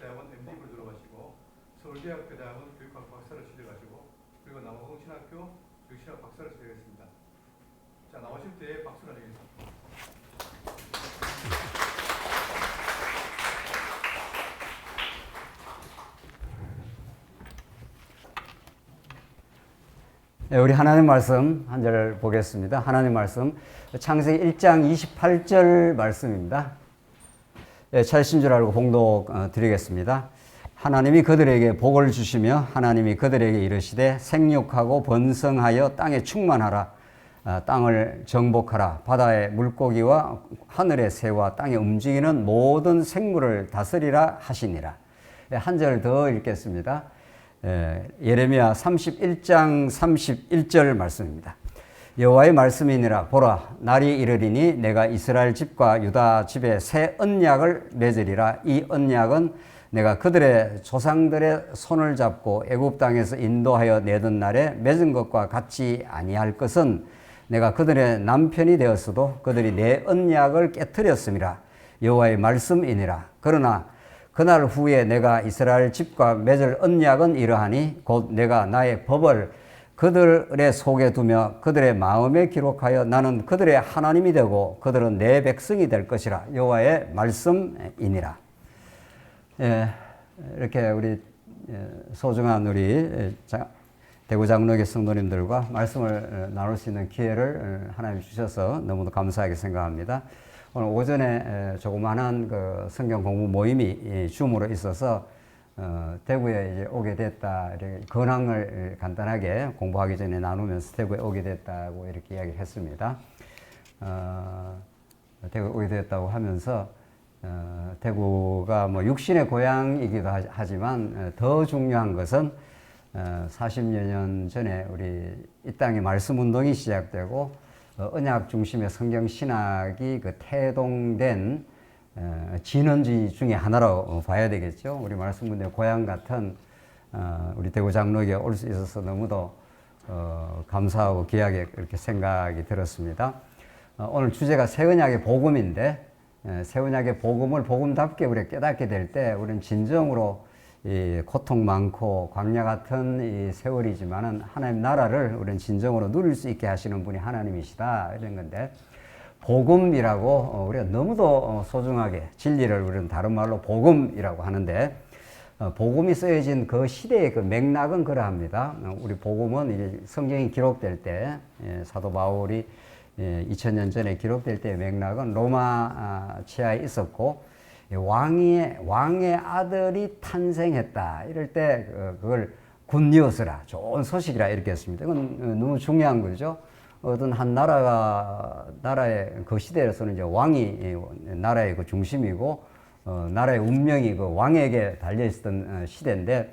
대학원 MD를 들어가시고 서울대학교 대학원 교육학 박사를 취득하시고 그리고 남아공신학교 교육신학 박사를 취득했습니다. 자, 나오실 때 박수를 드리겠습니다. 우리 하나님 말씀 한 절 보겠습니다. 하나님 말씀 창세기 1장 28절 말씀입니다. 찾으신 줄 알고 봉독 드리겠습니다. 하나님이 그들에게 복을 주시며 하나님이 그들에게 이르시되 생육하고 번성하여 땅에 충만하라. 땅을 정복하라. 바다의 물고기와 하늘의 새와 땅에 움직이는 모든 생물을 다스리라 하시니라. 한 절 더 읽겠습니다. 예레미야 31장 31절 말씀입니다. 여호와의 말씀이니라. 보라, 날이 이르리니 내가 이스라엘 집과 유다 집에 새 언약을 맺으리라. 이 언약은 내가 그들의 조상들의 손을 잡고 애굽 땅에서 인도하여 내던 날에 맺은 것과 같이 아니할 것은 내가 그들의 남편이 되었어도 그들이 내 언약을 깨뜨렸음이라. 여호와의 말씀이니라. 그러나 그날 후에 내가 이스라엘 집과 맺을 언약은 이러하니 곧 내가 나의 법을 그들의 속에 두며 그들의 마음에 기록하여 나는 그들의 하나님이 되고 그들은 내 백성이 될 것이라. 여호와의 말씀이니라. 이렇게 우리 소중한 우리 대구 장로교 성도님들과 말씀을 나눌 수 있는 기회를 하나님 주셔서 너무도 감사하게 생각합니다. 오늘 오전에 조그마한 그 성경 공부 모임이 줌으로 있어서 대구에 이제 오게 됐다. 이렇게 근황을 간단하게 공부하기 전에 나누면서 대구에 오게 됐다고 이렇게 이야기를 했습니다. 대구에 오게 됐다고 하면서 대구가 뭐 육신의 고향이기도 하지만 더 중요한 것은 40여 년 전에 우리 이 땅에 말씀 운동이 시작되고 언약 중심의 성경 신학이 그 태동된 진원지 중에 하나로 봐야 되겠죠. 우리 말씀 운동의 고향 같은 우리 대구 장로교에 올 수 있어서 너무도 감사하고 귀하게 그렇게 생각이 들었습니다. 오늘 주제가 새 언약의 복음인데 새 언약의 복음을 복음답게 우리가 깨닫게 될 때 우리는 진정으로 이 고통 많고 광야 같은 이 세월이지만은 하나님 나라를 우리는 진정으로 누릴 수 있게 하시는 분이 하나님이시다 이런 건데, 복음이라고 우리가 너무도 소중하게 진리를 우리는 다른 말로 복음이라고 하는데, 복음이 쓰여진 그 시대의 그 맥락은 그러합니다. 우리 복음은 이제 성경이 기록될 때 사도 바울이 2000년 전에 기록될 때의 맥락은 로마 치하에 있었고 왕의 아들이 탄생했다. 이럴 때 그걸 굿뉴스라, 좋은 소식이라 이렇게 했습니다. 이건 너무 중요한 거죠. 어떤 한 나라의 그 시대에서는 이제 왕이 나라의 그 중심이고 나라의 운명이 그 왕에게 달려 있었던 시대인데,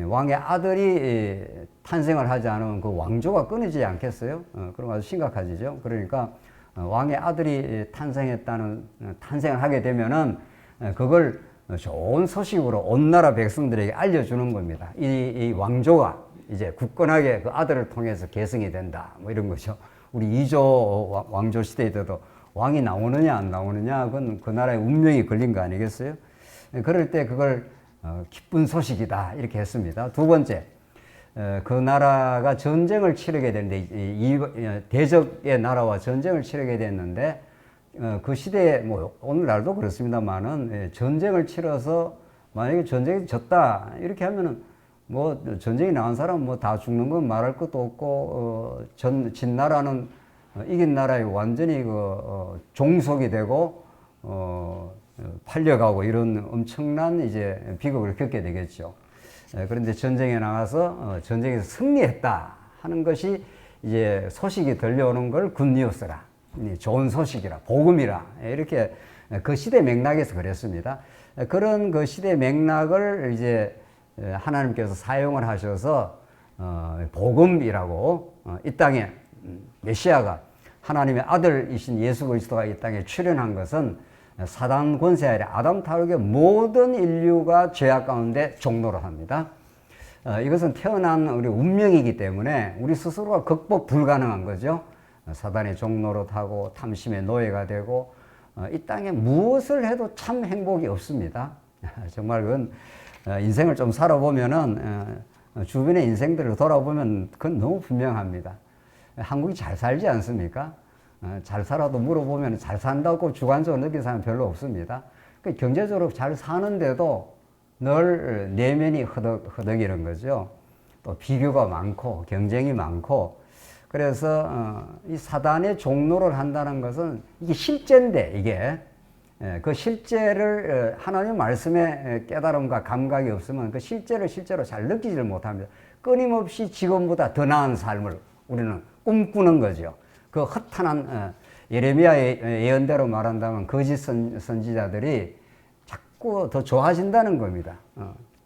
왕의 아들이 탄생을 하지 않으면 그 왕조가 끊이지 않겠어요? 그럼 아주 심각하지죠. 그러니까 왕의 아들이 탄생을 하게 되면은 그걸 좋은 소식으로 온 나라 백성들에게 알려주는 겁니다. 이 왕조가 이제 굳건하게 그 아들을 통해서 계승이 된다. 뭐 이런 거죠. 우리 2조 왕조 시대에도 왕이 나오느냐 안 나오느냐, 그건 그 나라의 운명이 걸린 거 아니겠어요? 그럴 때 그걸 기쁜 소식이다 이렇게 했습니다. 두 번째, 그 나라가 전쟁을 치르게 되는데, 대적의 나라와 전쟁을 치르게 됐는데, 그 시대에 뭐 오늘날도 그렇습니다만은 전쟁을 치러서 만약에 전쟁이 졌다 이렇게 하면은 뭐 전쟁이 나온 사람 뭐 다 죽는 건 말할 것도 없고 진 나라는 이긴 나라에 완전히 종속이 되고 팔려가고 이런 엄청난 이제 비극을 겪게 되겠죠. 그런데 전쟁에 나가서 전쟁에서 승리했다 하는 것이 이제 소식이 들려오는 걸 굿뉴스라, 좋은 소식이라, 복음이라, 이렇게 그 시대 맥락에서 그랬습니다. 그런 그 시대 맥락을 이제 하나님께서 사용을 하셔서 복음이라고 이 땅에 메시아가 하나님의 아들이신 예수 그리스도가 이 땅에 출현한 것은 사단 권세 아래 아담 타락의 모든 인류가 죄악 가운데 종노를 합니다. 이것은 태어난 우리 운명이기 때문에 우리 스스로가 극복 불가능한 거죠. 사단의 종노릇하고 탐심의 노예가 되고 이 땅에 무엇을 해도 참 행복이 없습니다. 정말 그건 인생을 좀 살아보면은 주변의 인생들을 돌아보면 그건 너무 분명합니다. 한국이 잘 살지 않습니까? 잘 살아도 물어보면 잘 산다고 주관적으로 느낀 사람 별로 없습니다. 경제적으로 잘 사는데도 늘 내면이 허덕이는 거죠. 또 비교가 많고 경쟁이 많고 그래서 이 사단의 종로를 한다는 것은 이게 실제인데 이게 그 실제를 하나님 말씀의 깨달음과 감각이 없으면 그 실제를 실제로 잘 느끼지를 못합니다. 끊임없이 지금보다 더 나은 삶을 우리는 꿈꾸는 거죠. 그 허탄한 예레미야의 예언대로 말한다면 거짓 선지자들이 자꾸 더 좋아진다는 겁니다.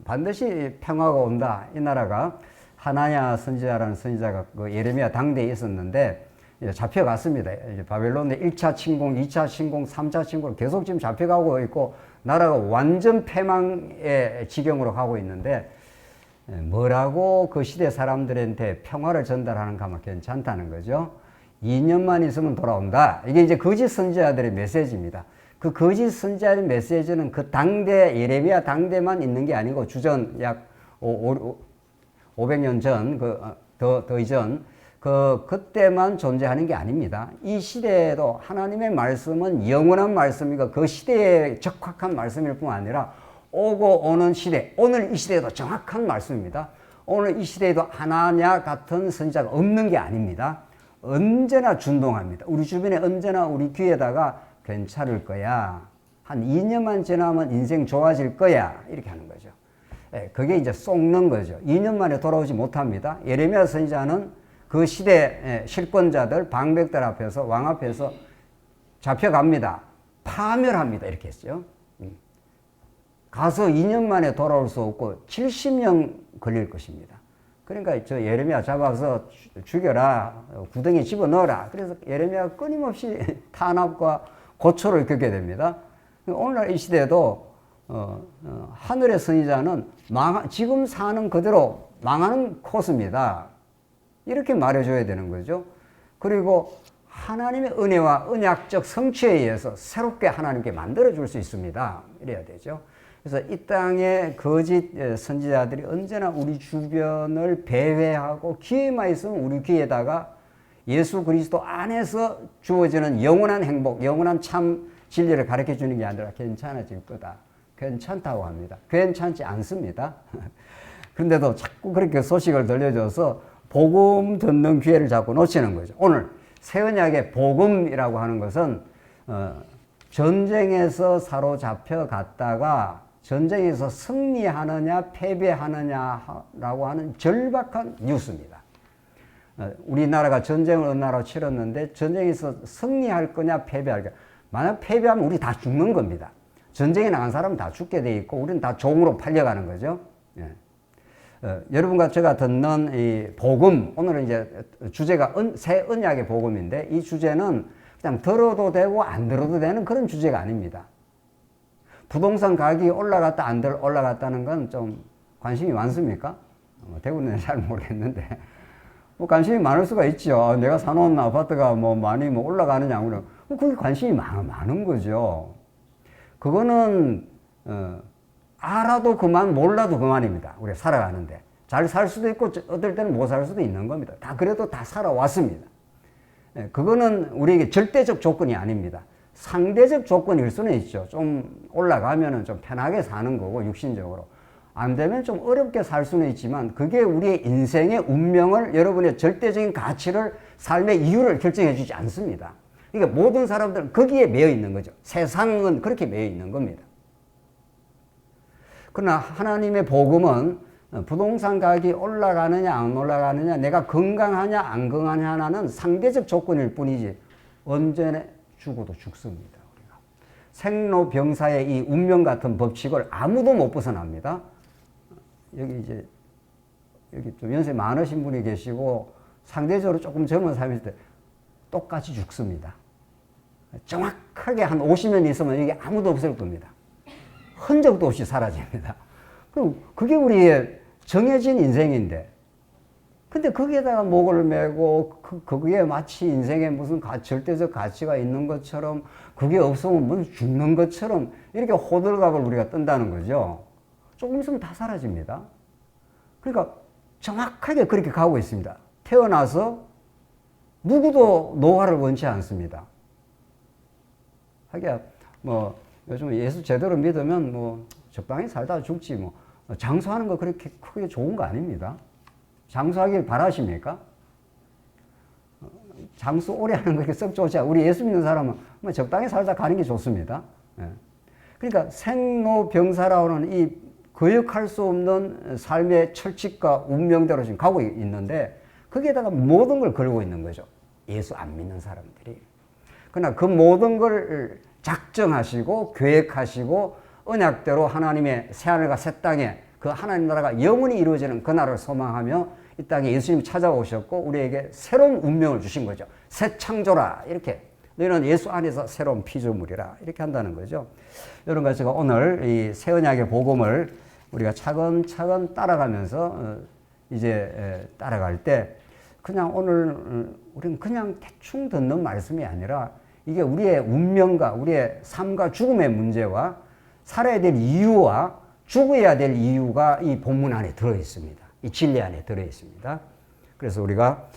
반드시 평화가 온다. 이 나라가 하나냐 선지자라는 선지자가 그 예레미야 당대에 있었는데 잡혀갔습니다. 이제 바벨론의 1차 침공, 2차 침공, 3차 침공 계속 지금 잡혀가고 있고 나라가 완전 패망의 지경으로 가고 있는데 뭐라고 그 시대 사람들한테 평화를 전달하는가 하면 괜찮다는 거죠. 2년만 있으면 돌아온다. 이게 이제 거짓 선지자들의 메시지입니다. 그 거짓 선지자의 메시지는 그 당대 예레미야 당대만 있는 게 아니고 주전 약 500년 전, 더 이전 그때만 존재하는 게 아닙니다. 이 시대에도 하나님의 말씀은 영원한 말씀이고 그 시대에 적확한 말씀일 뿐 아니라 오고 오는 시대, 오늘 이 시대에도 정확한 말씀입니다. 오늘 이 시대에도 하나냐 같은 선지자가 없는 게 아닙니다. 언제나 준동합니다. 우리 주변에 언제나 우리 귀에다가 괜찮을 거야. 한 2년만 지나면 인생 좋아질 거야. 이렇게 하는 거죠. 그게 이제 속는 거죠. 2년 만에 돌아오지 못합니다. 예레미야 선지자는 그 시대 실권자들, 방백들 앞에서, 왕 앞에서 잡혀갑니다. 파멸합니다. 이렇게 했죠. 가서 2년 만에 돌아올 수 없고 70년 걸릴 것입니다. 그러니까 저 예레미야 잡아서 죽여라, 구덩이에 집어넣어라. 그래서 예레미야가 끊임없이 탄압과 고초를 겪게 됩니다. 오늘날 이 시대에도 하늘의 선지자는 지금 사는 그대로 망하는 코스입니다. 이렇게 말해줘야 되는 거죠. 그리고 하나님의 은혜와 언약적 성취에 의해서 새롭게 하나님께 만들어줄 수 있습니다. 이래야 되죠. 그래서 이 땅의 거짓 선지자들이 언제나 우리 주변을 배회하고 기회만 있으면 우리 귀에다가 예수 그리스도 안에서 주어지는 영원한 행복, 영원한 참 진리를 가르쳐 주는 게 아니라 괜찮아질 거다. 괜찮다고 합니다. 괜찮지 않습니다. 그런데도 자꾸 그렇게 소식을 들려줘서 복음 듣는 기회를 자꾸 놓치는 거죠. 오늘 새 언약의 복음이라고 하는 것은 전쟁에서 사로잡혀 갔다가 전쟁에서 승리하느냐 패배하느냐라고 하는 절박한 뉴스입니다. 우리나라가 전쟁을 어느 나라로 치렀는데 전쟁에서 승리할 거냐 패배할 거냐. 만약 패배하면 우리 다 죽는 겁니다. 전쟁에 나간 사람은 다 죽게 돼 있고 우리는 다 종으로 팔려가는 거죠. 예. 여러분과 제가 듣는 이 복음, 오늘은 이제 주제가 새 언약의 복음인데 이 주제는 그냥 들어도 되고 안 들어도 되는 그런 주제가 아닙니다. 부동산 가격이 올라갔다 안 올라갔다는 건 좀 관심이 많습니까? 대구는 잘 모르겠는데 뭐 관심이 많을 수가 있죠. 내가 사놓은 아파트가 뭐 많이 뭐 올라가느냐 안 올라가느냐. 그게 관심이 많은 거죠. 그거는 알아도 그만 몰라도 그만입니다. 우리가 살아가는데 잘 살 수도 있고 어떨 때는 못 살 수도 있는 겁니다. 다 그래도 다 살아왔습니다. 그거는 우리에게 절대적 조건이 아닙니다. 상대적 조건일 수는 있죠. 좀 올라가면은 좀 편하게 사는 거고 육신적으로 안 되면 좀 어렵게 살 수는 있지만 그게 우리의 인생의 운명을 여러분의 절대적인 가치를 삶의 이유를 결정해 주지 않습니다. 그러니까 모든 사람들은 거기에 매여 있는 거죠. 세상은 그렇게 매여 있는 겁니다. 그러나 하나님의 복음은 부동산 가격이 올라가느냐 안 올라가느냐 내가 건강하냐 안 건강하냐는 상대적 조건일 뿐이지 언제 죽어도 죽습니다. 우리가. 생로병사의 이 운명 같은 법칙을 아무도 못 벗어납니다. 여기 좀 연세 많으신 분이 계시고 상대적으로 조금 젊은 사람일 때 똑같이 죽습니다. 정확하게 한 50년 있으면 여기 아무도 없을 겁니다. 흔적도 없이 사라집니다. 그럼 그게 우리의 정해진 인생인데 근데 거기에다가 목을 메고 거기에 마치 인생에 무슨 절대적 가치가 있는 것처럼 그게 없으면 뭐 죽는 것처럼 이렇게 호들갑을 우리가 뜬다는 거죠. 조금 있으면 다 사라집니다. 그러니까 정확하게 그렇게 가고 있습니다. 태어나서 누구도 노화를 원치 않습니다. 하기야 뭐 요즘 예수 제대로 믿으면 뭐 적당히 살다 죽지 뭐 장수하는 거 그렇게 크게 좋은 거 아닙니다. 장수하길 바라십니까? 장수 오래 하는 거 그렇게 썩 좋지 않아요. 우리 예수 믿는 사람은 뭐 적당히 살다 가는 게 좋습니다. 예. 그러니까 생로병사라는 이 거역할 수 없는 삶의 철칙과 운명대로 지금 가고 있는데 거기에다가 모든 걸 걸고 있는 거죠. 예수 안 믿는 사람들이. 그러나 그 모든 걸 작정하시고 계획하시고 언약대로 하나님의 새하늘과 새 땅에 그 하나님 나라가 영원히 이루어지는 그 날을 소망하며 이 땅에 예수님이 찾아오셨고 우리에게 새로운 운명을 주신 거죠. 새 창조라 이렇게 너희는 예수 안에서 새로운 피조물이라 이렇게 한다는 거죠. 이런 것 제가 오늘 이 새 언약의 복음을 우리가 차근차근 따라가면서 이제 따라갈 때 그냥 오늘 우리는 그냥 대충 듣는 말씀이 아니라 이게 우리의 운명과 우리의 삶과 죽음의 문제와 살아야 될 이유와 죽어야 될 이유가 이 본문 안에 들어 있습니다. 이 진리 안에 들어 있습니다. 그래서 우리가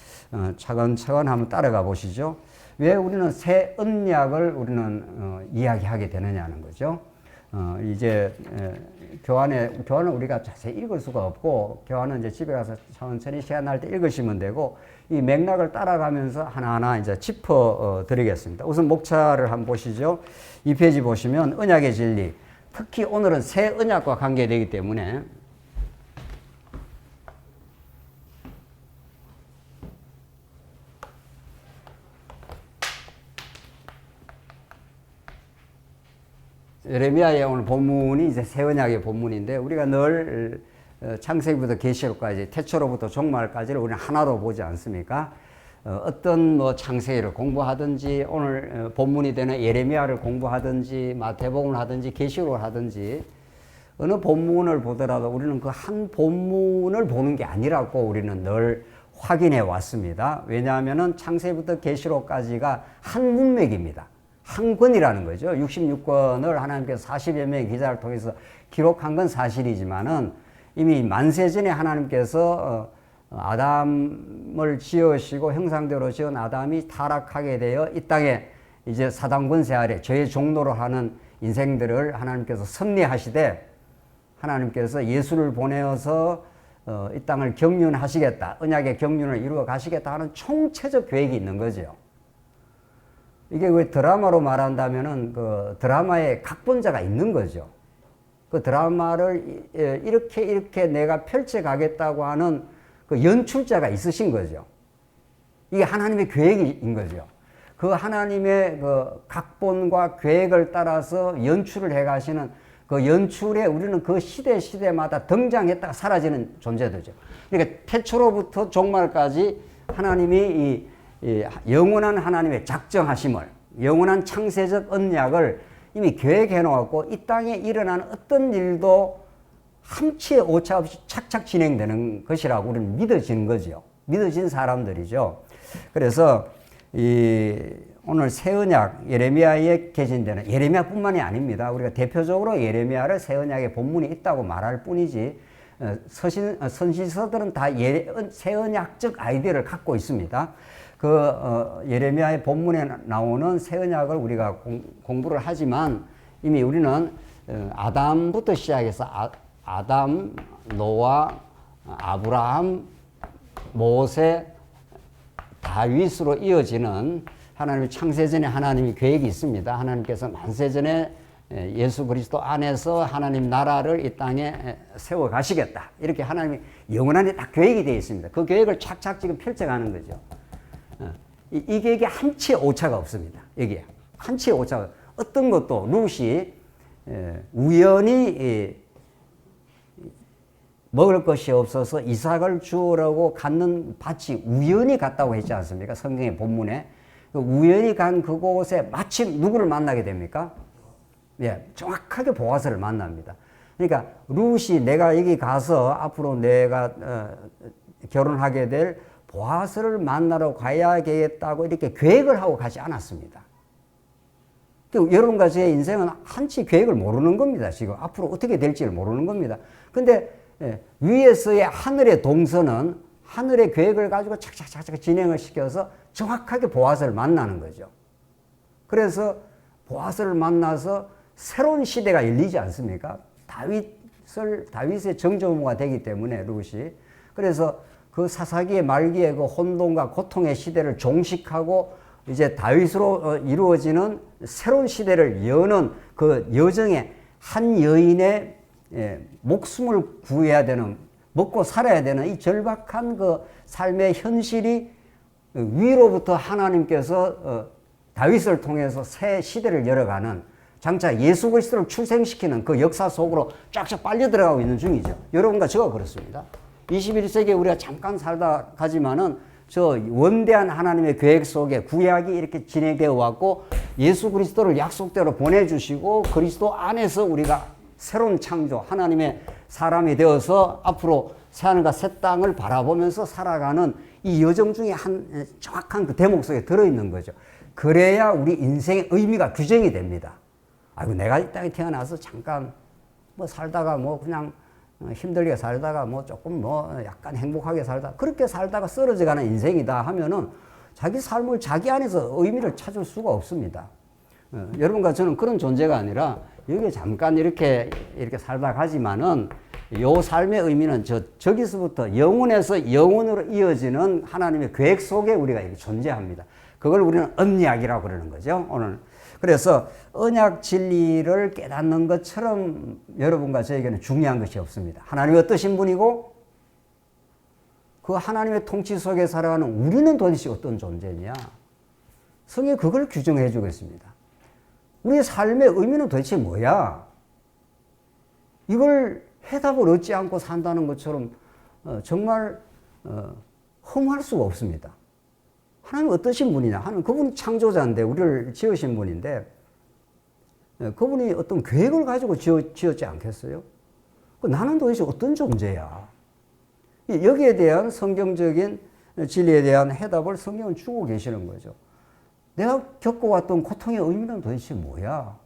차근차근 한번 따라가 보시죠. 왜 우리는 새 언약을 우리는 이야기하게 되느냐는 거죠. 이제 교환은 우리가 자세히 읽을 수가 없고 교환은 이제 집에 가서 천천히 시간 날 때 읽으시면 되고 이 맥락을 따라가면서 하나하나 이제 짚어 드리겠습니다. 우선 목차를 한번 보시죠. 이 페이지 보시면 언약의 진리. 특히 오늘은 새 언약과 관계되기 때문에 예레미야의 오늘 본문이 이제 새 언약의 본문인데 우리가 늘 창세기부터 계시록까지 태초로부터 종말까지를 우리는 하나로 보지 않습니까? 어떤 뭐 창세기를 공부하든지 오늘 본문이 되는 예레미야를 공부하든지 마태복음을 하든지 계시록을 하든지 어느 본문을 보더라도 우리는 그 한 본문을 보는 게 아니라고 우리는 늘 확인해 왔습니다. 왜냐하면은 창세기부터 계시록까지가 한 문맥입니다. 한 권이라는 거죠. 66권을 하나님께서 40여 명의 기자를 통해서 기록한 건 사실이지만은 이미 만세전에 하나님께서 아담을 지으시고 형상대로 지은 아담이 타락하게 되어 이 땅에 이제 사단 권세 아래 죄의 종로로 하는 인생들을 하나님께서 섭리하시되 하나님께서 예수를 보내어서 이 땅을 경륜하시겠다. 언약의 경륜을 이루어 가시겠다 하는 총체적 계획이 있는 거죠. 이게 왜 드라마로 말한다면은 그 드라마의 각본자가 있는 거죠. 그 드라마를 이렇게 내가 펼쳐가겠다고 하는 그 연출자가 있으신 거죠. 이게 하나님의 계획인 거죠. 그 하나님의 그 각본과 계획을 따라서 연출을 해 가시는 그 연출에 우리는 그 시대마다 등장했다가 사라지는 존재들이죠. 그러니까 태초로부터 종말까지 하나님이 이 영원한 하나님의 작정하심을 영원한 창세적 언약을 이미 계획해 놓았고 이 땅에 일어나는 어떤 일도 한치의 오차 없이 착착 진행되는 것이라고 우리는 믿어지는 거죠. 믿어진 사람들이죠. 그래서 오늘 새 언약 예레미야에 개진되는 예레미야뿐만이 아닙니다. 우리가 대표적으로 예레미야를 새 언약의 본문이 있다고 말할 뿐이지 선지서들은 다 새 언약적 아이디어를 갖고 있습니다. 예레미야의 본문에 나오는 새 언약을 우리가 공부를 하지만 이미 우리는 아담부터 시작해서 아담, 노아, 아브라함, 모세, 다윗으로 이어지는 하나님의 창세전에 하나님의 계획이 있습니다. 하나님께서 만세전에 예수 그리스도 안에서 하나님 나라를 이 땅에 세워 가시겠다. 이렇게 하나님이 영원한 딱 계획이 되어 있습니다. 그 계획을 착착 지금 펼쳐가는 거죠. 이 계획에 한치의 오차가 없습니다. 여기에 한치의 오차가 어떤 것도 룻이 우연히 먹을 것이 없어서 이삭을 주우라고 갖는 밭이 우연히 갔다고 했지 않습니까? 성경의 본문에 우연히 간 그곳에 마침 누구를 만나게 됩니까? 예, 정확하게 보아스를 만납니다. 그러니까 룻이 내가 여기 가서 앞으로 내가 결혼하게 될 보아스를 만나러 가야겠다고 이렇게 계획을 하고 가지 않았습니다. 여러분과 제 인생은 한치 계획을 모르는 겁니다. 지금 앞으로 어떻게 될지를 모르는 겁니다. 근데 위에서의 하늘의 동서는 하늘의 계획을 가지고 착착착착 진행을 시켜서 정확하게 보아스를 만나는 거죠. 그래서 보아스를 만나서 새로운 시대가 열리지 않습니까? 다윗의 정조모가 되기 때문에 룻이. 그래서 그 사사기의 말기에 그 혼돈과 고통의 시대를 종식하고 이제 다윗으로 이루어지는 새로운 시대를 여는 그 여정에 한 여인의 목숨을 구해야 되는, 먹고 살아야 되는 이 절박한 그 삶의 현실이 위로부터 하나님께서 다윗을 통해서 새 시대를 열어가는, 장차 예수 그리스도를 출생시키는 그 역사 속으로 쫙쫙 빨려 들어가고 있는 중이죠. 여러분과 저가 그렇습니다. 21세기에 우리가 잠깐 살다 가지만은 저 원대한 하나님의 계획 속에 구약이 이렇게 진행되어 왔고 예수 그리스도를 약속대로 보내주시고 그리스도 안에서 우리가 새로운 창조, 하나님의 사람이 되어서 앞으로 새하늘과 새 땅을 바라보면서 살아가는 이 여정 중에 한 정확한 그 대목 속에 들어있는 거죠. 그래야 우리 인생의 의미가 규정이 됩니다. 아이고, 내가 이 땅에 태어나서 잠깐 뭐 살다가 뭐 그냥 힘들게 살다가 뭐 조금 뭐 약간 행복하게 살다, 그렇게 살다가 쓰러져 가는 인생이다 하면은 자기 삶을 자기 안에서 의미를 찾을 수가 없습니다. 여러분과 저는 그런 존재가 아니라 여기 잠깐 이렇게 살다 가지만은 요 삶의 의미는 저기서부터 영혼에서 영혼으로 이어지는 하나님의 계획 속에 우리가 이렇게 존재합니다. 그걸 우리는 언약이라고 그러는 거죠, 오늘. 그래서 언약 진리를 깨닫는 것처럼 여러분과 저에게는 중요한 것이 없습니다. 하나님이 어떠신 분이고 그 하나님의 통치 속에 살아가는 우리는 도대체 어떤 존재냐? 성경이 그걸 규정해 주고 있습니다. 우리의 삶의 의미는 도대체 뭐야? 이걸 해답을 얻지 않고 산다는 것처럼 정말 허무할 수가 없습니다. 하나님은 어떠신 분이냐? 하나님, 그분이 창조자인데, 우리를 지으신 분인데, 그분이 어떤 계획을 가지고 지었지 않겠어요? 나는 도대체 어떤 존재야? 여기에 대한 성경적인 진리에 대한 해답을 성경은 주고 계시는 거죠. 내가 겪어왔던 고통의 의미는 도대체 뭐야?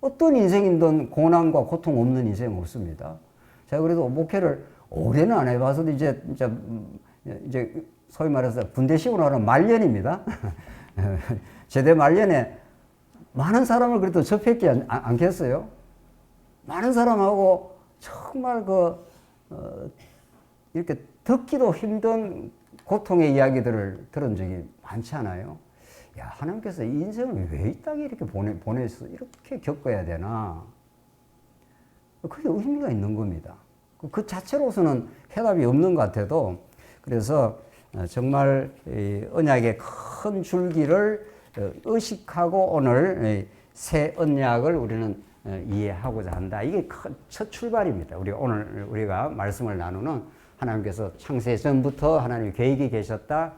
어떤 인생이든 고난과 고통 없는 인생은 없습니다. 제가 그래도 목회를 오래는 안 해봐서 이제 소위 말해서 군대식으로 하는 말년입니다. 제대 말년에 많은 사람을 그래도 접했지 않겠어요? 많은 사람하고 정말 이렇게 듣기도 힘든 고통의 이야기들을 들은 적이 많지 않아요? 야, 하나님께서 이 인생을 왜 이 땅에 이렇게 보내서 이렇게 겪어야 되나? 그게 의미가 있는 겁니다. 그 자체로서는 해답이 없는 것 같아도, 그래서 정말 언약의 큰 줄기를 의식하고 오늘 새 언약을 우리는 이해하고자 한다. 이게 첫 출발입니다. 오늘 우리가 말씀을 나누는, 하나님께서 창세 전부터 하나님의 계획이 계셨다.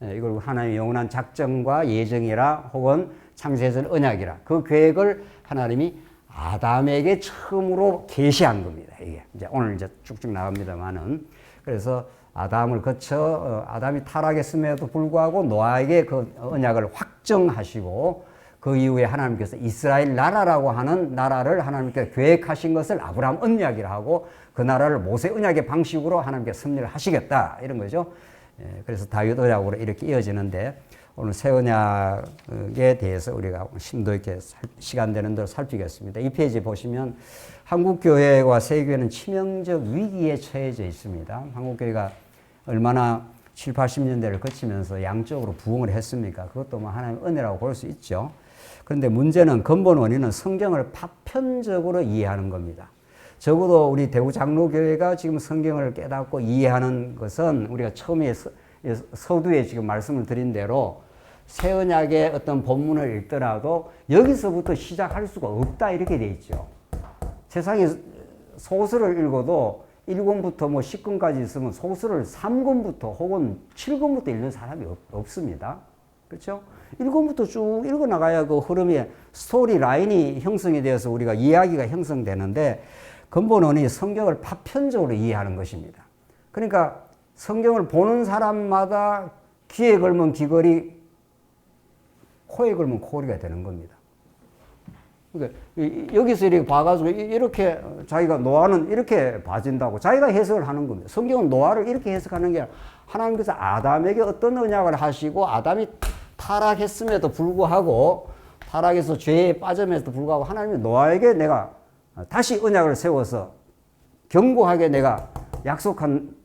이걸 하나님의 영원한 작정과 예정이라, 혹은 창세전 언약이라, 그 계획을 하나님이 아담에게 처음으로 계시한 겁니다. 이게 이제 오늘 쭉쭉 나옵니다만은, 그래서 아담을 거쳐 아담이 타락했음에도 불구하고 노아에게 그 언약을 확정하시고, 그 이후에 하나님께서 이스라엘 나라라고 하는 나라를 하나님께서 계획하신 것을 아브라함 언약이라 하고, 그 나라를 모세 언약의 방식으로 하나님께서 섭리를 하시겠다, 이런 거죠. 그래서 다윗 언약으로 이렇게 이어지는데, 오늘 새 언약에 대해서 우리가 심도 있게 시간 되는 대로 살피겠습니다. 이 페이지 보시면 한국교회와 세계교회는 치명적 위기에 처해져 있습니다. 한국교회가 얼마나 7, 80년대를 거치면서 양적으로 부흥을 했습니까? 그것도 뭐 하나님의 은혜라고 볼 수 있죠. 그런데 문제는, 근본 원인은 성경을 파편적으로 이해하는 겁니다. 적어도 우리 대구 장로교회가 지금 성경을 깨닫고 이해하는 것은, 우리가 처음에 서두에 지금 말씀을 드린 대로 새 언약의 어떤 본문을 읽더라도 여기서부터 시작할 수가 없다, 이렇게 돼 있죠. 세상에 소설을 읽어도 1권부터 뭐 10권까지 있으면 소설을 3권부터 혹은 7권부터 읽는 사람이 없습니다. 그렇죠? 1권부터 쭉 읽어나가야 그 흐름의 스토리 라인이 형성이 되어서 우리가 이야기가 형성되는데, 근본원이 성경을 파편적으로 이해하는 것입니다. 그러니까 성경을 보는 사람마다 귀에 걸면 귀걸이, 코에 걸면 코걸이가 되는 겁니다. 그러니까 여기서 이렇게 봐가지고 이렇게 자기가 노아는 이렇게 봐진다고 자기가 해석을 하는 겁니다. 성경은 노아를 이렇게 해석하는 게 아니라 하나님께서 아담에게 어떤 언약을 하시고 아담이 타락했음에도 불구하고 타락해서 죄에 빠짐에도 불구하고 하나님이 노아에게 내가 다시 언약을 세워서 견고하게 내가 약속한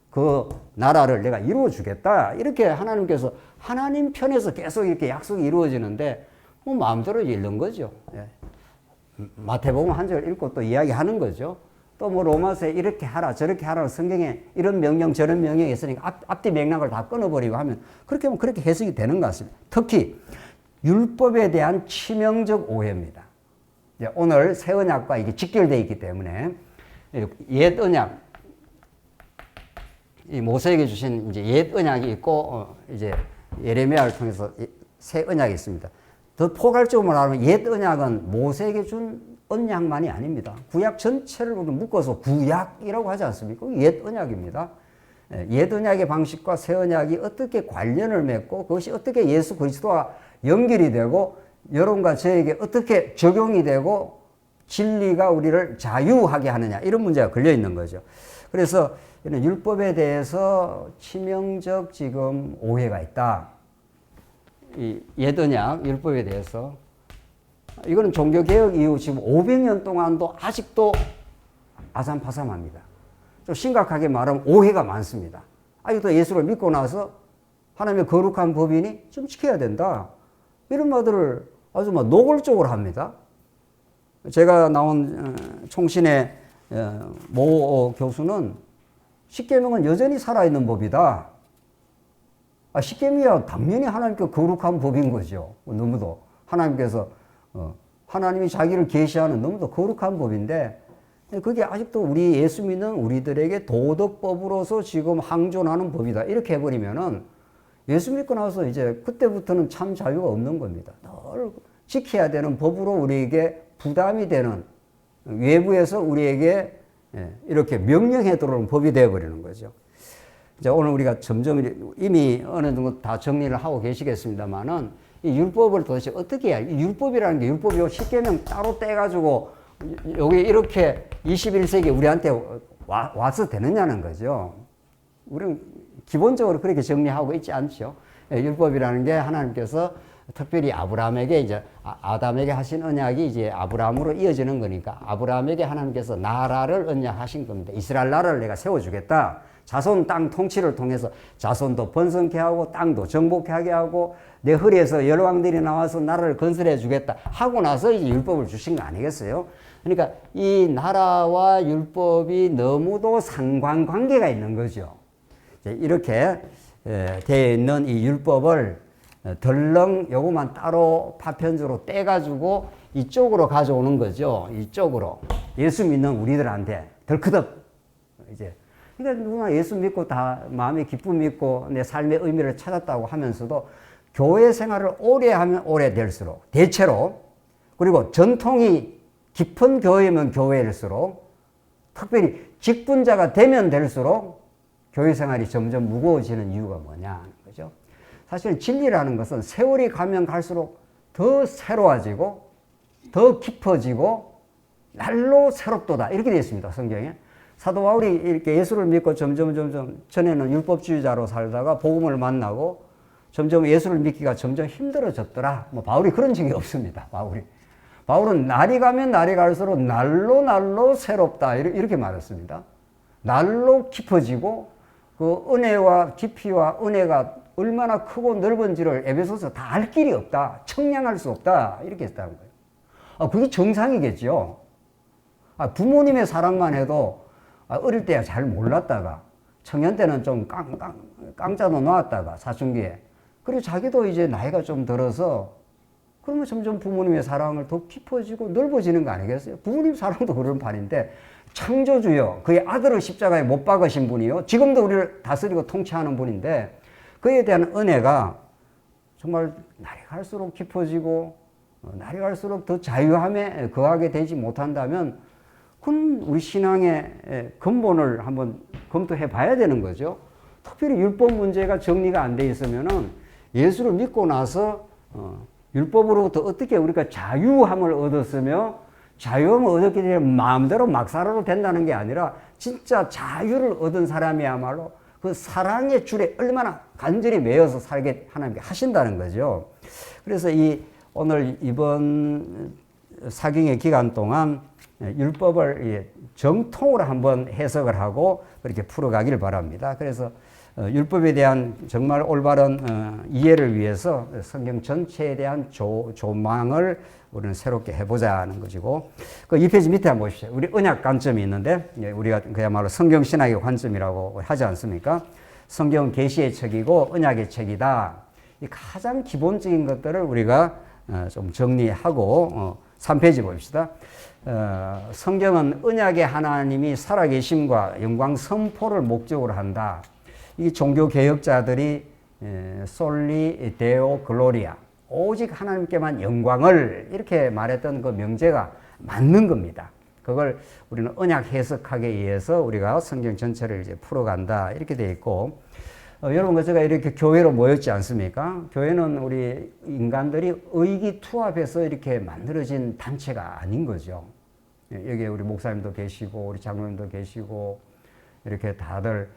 그 나라를 내가 이루어 주겠다. 이렇게 하나님께서 하나님 편에서 계속 이렇게 약속이 이루어지는데 뭐 마음대로 읽는 거죠. 예. 마태복음 한 절 읽고 또 이야기하는 거죠. 또 뭐 로마서에 이렇게 하라 저렇게 하라 성경에 이런 명령 저런 명령이 있으니까 앞뒤 맥락을 다 끊어버리고 하면 그렇게 하면 그렇게 해석이 되는 것 같습니다. 특히 율법에 대한 치명적 오해입니다. 오늘 새 언약과 이게 직결되어 있기 때문에 옛 언약, 이 모세에게 주신 이제 옛 언약이 있고 이제 예레미야를 통해서 새 언약이 있습니다. 더 포괄적으로 말하면 옛 언약은 모세에게 준 언약만이 아닙니다. 구약 전체를 묶어서 구약이라고 하지 않습니까? 옛 언약입니다. 옛 언약의 방식과 새 언약이 어떻게 관련을 맺고 그것이 어떻게 예수 그리스도와 연결이 되고 여러분과 저에게 어떻게 적용이 되고 진리가 우리를 자유하게 하느냐 이런 문제가 걸려 있는 거죠. 그래서 이런 율법에 대해서 치명적 지금 오해가 있다. 이 옛 언약 율법에 대해서 이거는 종교개혁 이후 지금 500년 동안도 아직도 아삼파삼합니다. 좀 심각하게 말하면 오해가 많습니다. 아직도 예수를 믿고 나서 하나님의 거룩한 법이니 좀 지켜야 된다. 이런 말들을 아주 막 노골적으로 합니다. 제가 나온 총신의 모 교수는 십계명은 여전히 살아있는 법이다. 십계명이야 당연히 하나님께 거룩한 법인 거죠. 너무도 하나님께서 하나님이 자기를 계시하는 너무도 거룩한 법인데 그게 아직도 우리 예수 믿는 우리들에게 도덕법으로서 지금 항존하는 법이다. 이렇게 해버리면은 예수 믿고 나서 이제 그때부터는 참 자유가 없는 겁니다. 늘 지켜야 되는 법으로 우리에게 부담이 되는 외부에서 우리에게 이렇게 명령해 들어오는 법이 되어버리는 거죠. 이제 오늘 우리가 점점 이미 어느 정도 다 정리를 하고 계시겠습니다만은 이 율법을 도대체 어떻게 해야, 율법이라는 게 율법이 십계명 따로 떼가지고 여기 이렇게 21세기 우리한테 와서 되느냐는 거죠. 우리는 기본적으로 그렇게 정리하고 있지 않죠. 율법이라는 게 하나님께서 특별히 아브라함에게 이제 아담에게 하신 언약이 이제 아브라함으로 이어지는 거니까 아브라함에게 하나님께서 나라를 언약하신 겁니다. 이스라엘 나라를 내가 세워주겠다. 자손 땅 통치를 통해서 자손도 번성케 하고 땅도 정복케 하게 하고 내 허리에서 열왕들이 나와서 나라를 건설해 주겠다 하고 나서 이제 율법을 주신 거 아니겠어요? 그러니까 이 나라와 율법이 너무도 상관관계가 있는 거죠. 이렇게 되어 있는 이 율법을 덜렁 요것만 따로 파편주로 떼가지고 이쪽으로 가져오는 거죠. 이쪽으로 예수 믿는 우리들한테 덜크덕 이제 그러니까 누구나 예수 믿고 다 마음의 기쁨 있고 내 삶의 의미를 찾았다고 하면서도 교회 생활을 오래 하면 오래 될수록 대체로 그리고 전통이 깊은 교회면 교회일수록 특별히 직분자가 되면 될수록 교회 생활이 점점 무거워지는 이유가 뭐냐 하는 거죠. 사실 진리라는 것은 세월이 가면 갈수록 더 새로워지고 더 깊어지고 날로 새롭도다 이렇게 되어 있습니다. 성경에. 사도 바울이 이렇게 예수를 믿고 점점 전에는 율법주의자로 살다가 복음을 만나고 점점 예수를 믿기가 점점 힘들어졌더라. 뭐 바울이 그런 적이 없습니다. 바울은 날이 가면 날이 갈수록 날로 새롭다 이렇게 말했습니다. 날로 깊어지고 그 은혜와 깊이와 은혜가 얼마나 크고 넓은지를 에베소서 다 알 길이 없다. 청량할 수 없다. 이렇게 했다는 거예요. 그게 정상이겠죠. 부모님의 사랑만 해도 어릴 때야 잘 몰랐다가 청년 때는 좀 깡짜도 놨다가 사춘기에 그리고 자기도 이제 나이가 좀 들어서 그러면 점점 부모님의 사랑을 더 깊어지고 넓어지는 거 아니겠어요? 부모님 사랑도 그런 판인데 창조주요 그의 아들을 십자가에 못 박으신 분이요 지금도 우리를 다스리고 통치하는 분인데 그에 대한 은혜가 정말 날이 갈수록 깊어지고 날이 갈수록 더 자유함에 거하게 되지 못한다면 그건 우리 신앙의 근본을 한번 검토해 봐야 되는 거죠. 특별히 율법 문제가 정리가 안 돼 있으면은 예수를 믿고 나서 율법으로부터 어떻게 우리가 자유함을 얻었으며 자유함을 얻었기 때문에 마음대로 막 살아도 된다는 게 아니라 진짜 자유를 얻은 사람이야말로 그 사랑의 줄에 얼마나 간절히 매여서 살게 하나님께 하신다는 거죠. 그래서 오늘 이번 사경의 기간 동안 율법을 정통으로 한번 해석을 하고 그렇게 풀어가기를 바랍니다. 그래서 율법에 대한 정말 올바른 이해를 위해서 성경 전체에 대한 조망을 우리는 새롭게 해보자는 것이고, 그 2페이지 밑에 한번 보십시오. 우리 언약 관점이 있는데, 우리가 그야말로 성경 신학의 관점이라고 하지 않습니까? 성경은 계시의 책이고 언약의 책이다. 이 가장 기본적인 것들을 우리가 좀 정리하고 3페이지 봅시다. 성경은 언약의 하나님이 살아계심과 영광 선포를 목적으로 한다. 이 종교 개혁자들이 솔리 데오 글로리아, 오직 하나님께만 영광을 이렇게 말했던 그 명제가 맞는 겁니다. 그걸 우리는 언약 해석학에 의해서 우리가 성경 전체를 이제 풀어간다 이렇게 되어 있고, 여러분 제가 이렇게 교회로 모였지 않습니까? 교회는 우리 인간들이 의기투합해서 이렇게 만들어진 단체가 아닌 거죠. 여기에 우리 목사님도 계시고 우리 장로님도 계시고 이렇게 다들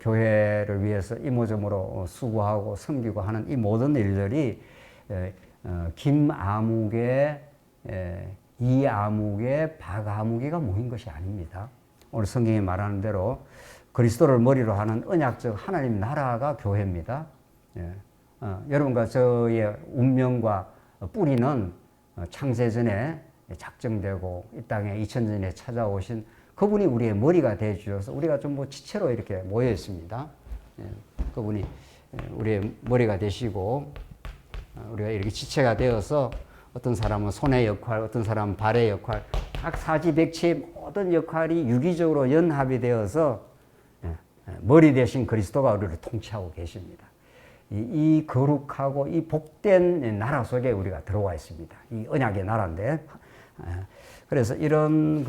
교회를 위해서 이모저모로 수고하고 섬기고 하는 이 모든 일들이 김아무개, 이아무개, 박아무개가 모인 것이 아닙니다. 오늘 성경이 말하는 대로 그리스도를 머리로 하는 언약적 하나님 나라가 교회입니다. 여러분과 저의 운명과 뿌리는 창세전에 작정되고 이 땅에 2000년에 찾아오신 그분이 우리의 머리가 되어 주셔서 우리가 좀 지체로 이렇게 모여 있습니다. 그분이 우리의 머리가 되시고 우리가 이렇게 지체가 되어서 어떤 사람은 손의 역할, 어떤 사람은 발의 역할, 각 사지백체의 모든 역할이 유기적으로 연합이 되어서 머리 대신 그리스도가 우리를 통치하고 계십니다. 이 거룩하고 이 복된 나라 속에 우리가 들어와 있습니다. 이 언약의 나라인데, 그래서 이런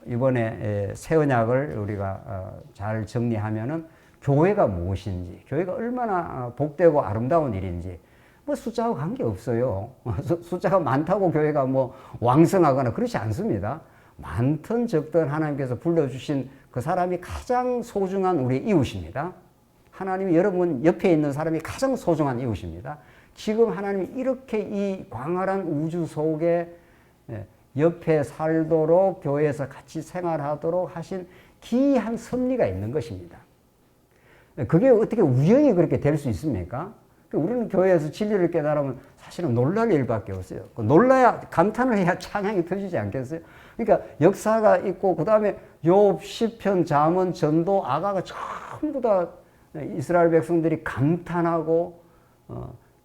이번에 새 언약을 우리가 잘 정리하면은 교회가 무엇인지, 교회가 얼마나 복되고 아름다운 일인지, 숫자와 관계 없어요. 숫자가 많다고 교회가 왕성하거나 그렇지 않습니다. 많든 적든 하나님께서 불러주신 그 사람이 가장 소중한 우리 이웃입니다. 하나님이 여러분 옆에 있는 사람이 가장 소중한 이웃입니다. 지금 하나님이 이렇게 이 광활한 우주 속에 옆에 살도록 교회에서 같이 생활하도록 하신 기이한 섭리가 있는 것입니다. 그게 어떻게 우연히 그렇게 될 수 있습니까? 우리는 교회에서 진리를 깨달으면 사실은 놀랄 일밖에 없어요. 놀라야, 감탄을 해야 찬양이 터지지 않겠어요? 그러니까 역사가 있고, 그 다음에 욥, 시편, 잠언, 전도, 아가가 전부 다 이스라엘 백성들이 감탄하고,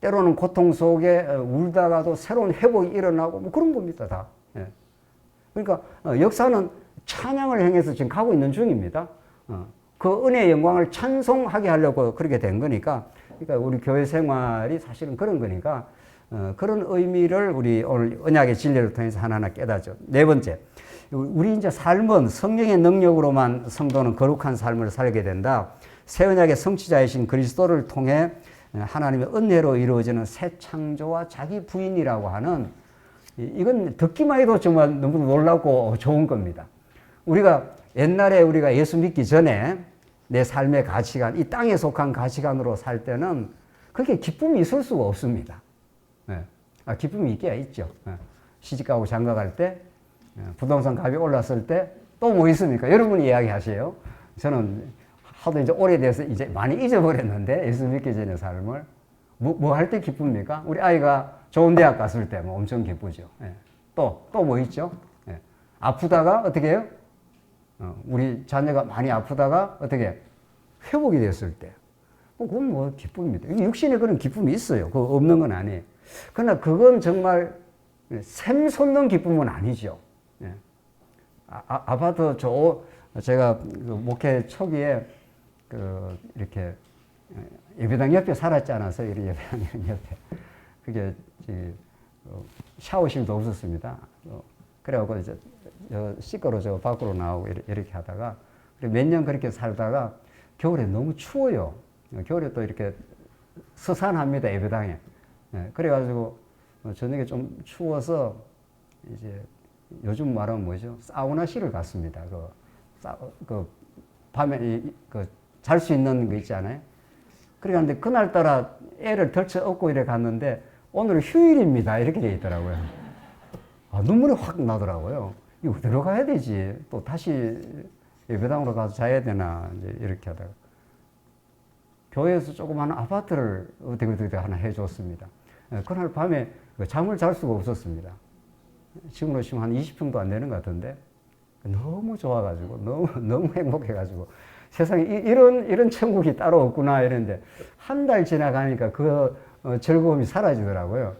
때로는 고통 속에 울다가도 새로운 회복이 일어나고, 그런 겁니다, 다. 그러니까 역사는 찬양을 향해서 지금 가고 있는 중입니다. 그 은혜의 영광을 찬송하게 하려고 그렇게 된 거니까, 그러니까 우리 교회 생활이 사실은 그런 거니까 그런 의미를 우리 오늘 언약의 진리를 통해서 하나하나 깨닫죠. 네 번째, 우리 이제 삶은 성령의 능력으로만 성도는 거룩한 삶을 살게 된다. 새 언약의 성취자이신 그리스도를 통해 하나님의 은혜로 이루어지는 새 창조와 자기 부인이라고 하는, 이건 듣기만 해도 정말 너무 놀랍고 좋은 겁니다. 우리가 옛날에 우리가 예수 믿기 전에 내 삶의 가치관, 이 땅에 속한 가치관으로 살 때는 그렇게 기쁨이 있을 수가 없습니다. 기쁨이 있게야 있죠. 시집가고 장가갈 때, 부동산 값이 올랐을 때 또 뭐 있습니까? 여러분이 이야기하세요. 저는 하도 이제 오래돼서 이제 많이 잊어버렸는데 예수 믿기 전의 삶을 뭐 할 때 기쁩니까? 우리 아이가 좋은 대학 갔을 때 엄청 기쁘죠. 또 뭐 있죠? 아프다가 어떻게 해요? 우리 자녀가 많이 아프다가 어떻게 회복이 됐을 때, 그건 기쁨입니다. 육신에 그런 기쁨이 있어요. 그거 없는 건 아니에요. 그러나 그건 정말 샘솟는 기쁨은 아니죠. 아파트 제가 목회 초기에 이렇게 예배당 옆에 살았지 않았어요? 이런 예배당 옆에. 그게 샤워실도 없었습니다. 그래갖고 씻거로 밖으로 나오고 이렇게 하다가 몇 년 그렇게 살다가 겨울에 너무 추워요. 겨울에 또 이렇게 서산합니다, 예배당에. 그래가지고 저녁에 좀 추워서 이제 요즘 말하면 뭐죠? 사우나실을 갔습니다. 밤에 잘 수 있는 거 있잖아요. 그런데 그날따라 애를 덜쳐 업고 이래 갔는데 오늘 휴일입니다. 이렇게 돼 있더라고요. 눈물이 확 나더라고요. 이거 들어가야 되지. 또 다시 예배당으로 가서 자야 되나. 이제 이렇게 하다가. 교회에서 조그마한 아파트를 어떻게 하나 해줬습니다. 그날 밤에 잠을 잘 수가 없었습니다. 지금으로 치면 한 20평도 안 되는 것 같은데 너무 좋아가지고 너무 행복해가지고 세상에 이런 천국이 따로 없구나 이랬는데 한 달 지나가니까 그 즐거움이 사라지더라고요.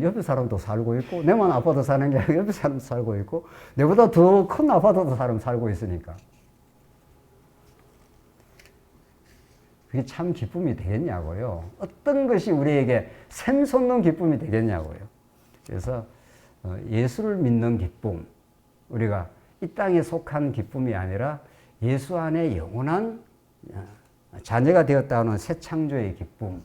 옆에 사람도 살고 있고 내만 아파트 사는 게 아니라 옆에 사람도 살고 있고 내보다 더 큰 아파트도 사람 살고 있으니까 그게 참 기쁨이 되겠냐고요. 어떤 것이 우리에게 샘솟는 기쁨이 되겠냐고요. 그래서 예수를 믿는 기쁨, 우리가 이 땅에 속한 기쁨이 아니라 예수 안에 영원한 자녀가 되었다는 새 창조의 기쁨.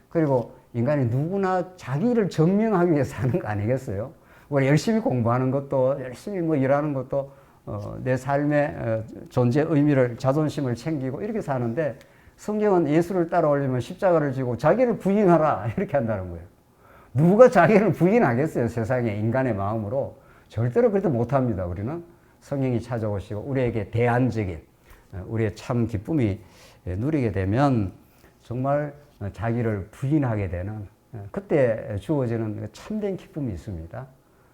그리고 인간이 누구나 자기를 증명하기 위해서 사는 거 아니겠어요? 우리 열심히 공부하는 것도 열심히 뭐 일하는 것도 내 삶의 존재 의미를 자존심을 챙기고 이렇게 사는데 성경은 예수를 따라오려면 십자가를 지고 자기를 부인하라 이렇게 한다는 거예요. 누가 자기를 부인하겠어요? 세상에 인간의 마음으로. 절대로 그렇게 못합니다. 우리는 성령이 찾아오시고 우리에게 대안적인 우리의 참 기쁨이 누리게 되면 정말 자기를 부인하게 되는 그때 주어지는 참된 기쁨이 있습니다.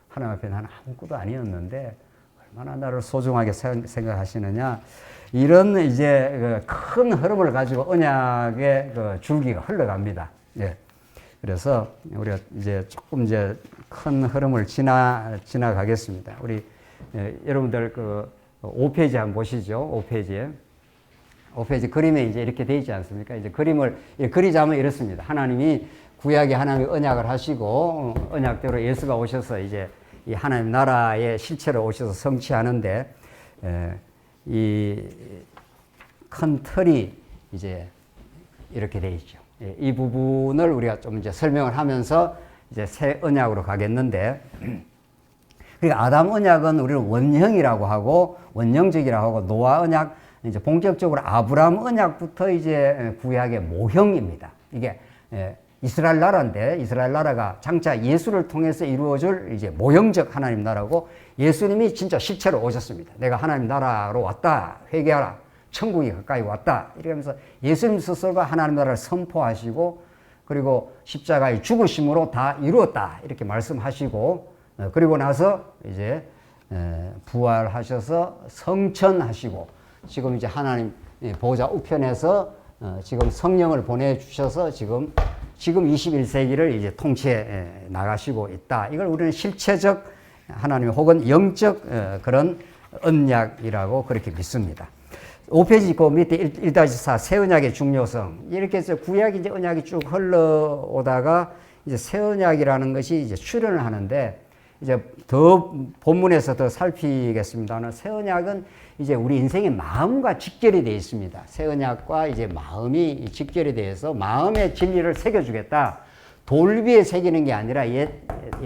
하나님 앞에 나는 아무것도 아니었는데 얼마나 나를 소중하게 생각하시느냐. 이런 이제 큰 흐름을 가지고 언약의 줄기가 흘러갑니다. 예. 그래서 우리가 이제 조금 이제 큰 흐름을 지나가겠습니다. 우리 여러분들 5페이지 한번 보시죠. 5페이지 그림에 이제 이렇게 돼 있지 않습니까? 이제 그림을 그리자면 이렇습니다. 하나님이 구약에 하나님이 언약을 하시고 언약대로 예수가 오셔서 이제 이 하나님 나라의 실체로 오셔서 성취하는데 이 큰 틀이 이제 이렇게 돼 있죠. 이 부분을 우리가 좀 이제 설명을 하면서 이제 새 언약으로 가겠는데, 그러니까 아담 언약은 우리는 원형이라고 하고 원형적이라고 하고 노아 언약, 이제 본격적으로 아브라함 언약부터 이제 구약의 모형입니다. 이게 이스라엘 나라인데 이스라엘 나라가 장차 예수를 통해서 이루어질 이제 모형적 하나님 나라고 예수님이 진짜 실체로 오셨습니다. 내가 하나님 나라로 왔다. 회개하라. 천국이 가까이 왔다. 이러면서 예수님 스스로가 하나님 나라를 선포하시고 그리고 십자가의 죽으심으로 다 이루었다. 이렇게 말씀하시고 그리고 나서 이제 부활하셔서 성천하시고 지금 이제 하나님 보좌 우편에서 지금 성령을 보내주셔서 지금 21세기를 이제 통치해 나가시고 있다. 이걸 우리는 실체적 하나님 혹은 영적 그런 언약이라고 그렇게 믿습니다. 5페이지 그 밑에 1-4 새 언약의 중요성. 이렇게 해서 구약이 이제 언약이 쭉 흘러오다가 이제 새 언약이라는 것이 이제 출현을 하는데 이제 더 본문에서 더 살피겠습니다만 새 언약은 이제 우리 인생의 마음과 직결이 되어 있습니다. 새 언약과 이제 마음이 직결이 되어서 마음의 진리를 새겨주겠다. 돌비에 새기는 게 아니라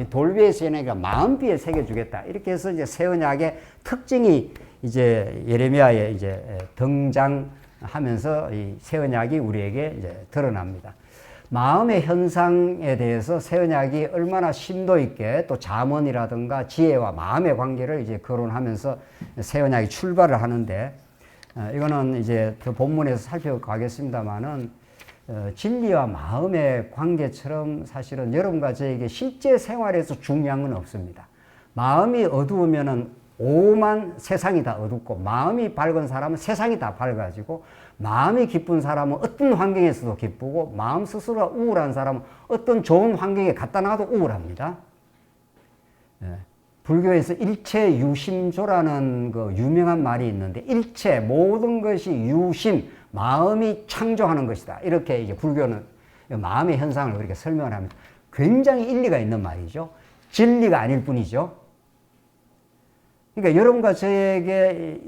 돌비에 새기는 게 마음비에 새겨주겠다. 이렇게 해서 이제 새 언약의 특징이 이제 예레미야에 이제 등장하면서 이 새 언약이 우리에게 이제 드러납니다. 마음의 현상에 대해서 새 언약이 얼마나 심도 있게 또 잠언이라든가 지혜와 마음의 관계를 이제 거론하면서 새 언약이 출발을 하는데 이거는 이제 그 본문에서 살펴가겠습니다만은 진리와 마음의 관계처럼 사실은 여러분과 저에게 실제 생활에서 중요한 건 없습니다. 마음이 어두우면은 오만 세상이 다 어둡고 마음이 밝은 사람은 세상이 다 밝아지고 마음이 기쁜 사람은 어떤 환경에서도 기쁘고 마음 스스로가 우울한 사람은 어떤 좋은 환경에 갖다 놔도 우울합니다. 불교에서 일체 유심조라는 그 유명한 말이 있는데 일체 모든 것이 유심 마음이 창조하는 것이다. 이렇게 이제 불교는 마음의 현상을 그렇게 설명을 합니다. 굉장히 일리가 있는 말이죠. 진리가 아닐 뿐이죠. 그러니까 여러분과 저에게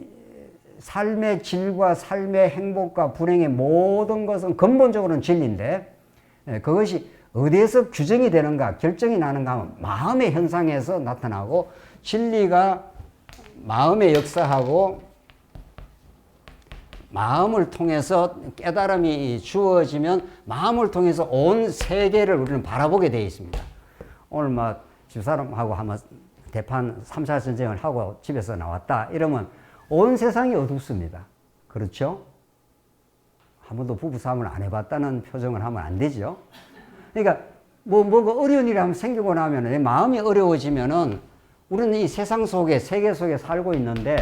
삶의 질과 삶의 행복과 불행의 모든 것은 근본적으로는 진리인데 그것이 어디에서 규정이 되는가, 결정이 나는가 하면 마음의 현상에서 나타나고 진리가 마음의 역사하고 마음을 통해서 깨달음이 주어지면 마음을 통해서 온 세계를 우리는 바라보게 되어 있습니다. 오늘 막 집사람하고 한번 대판 3차 전쟁을 하고 집에서 나왔다 이러면 온 세상이 어둡습니다. 그렇죠? 한 번도 부부싸움을 안 해봤다는 표정을 하면 안 되죠. 그러니까 뭐가 어려운 일이 한번 생기고 나면 내 마음이 어려워지면은 우리는 이 세상 속에 세계 속에 살고 있는데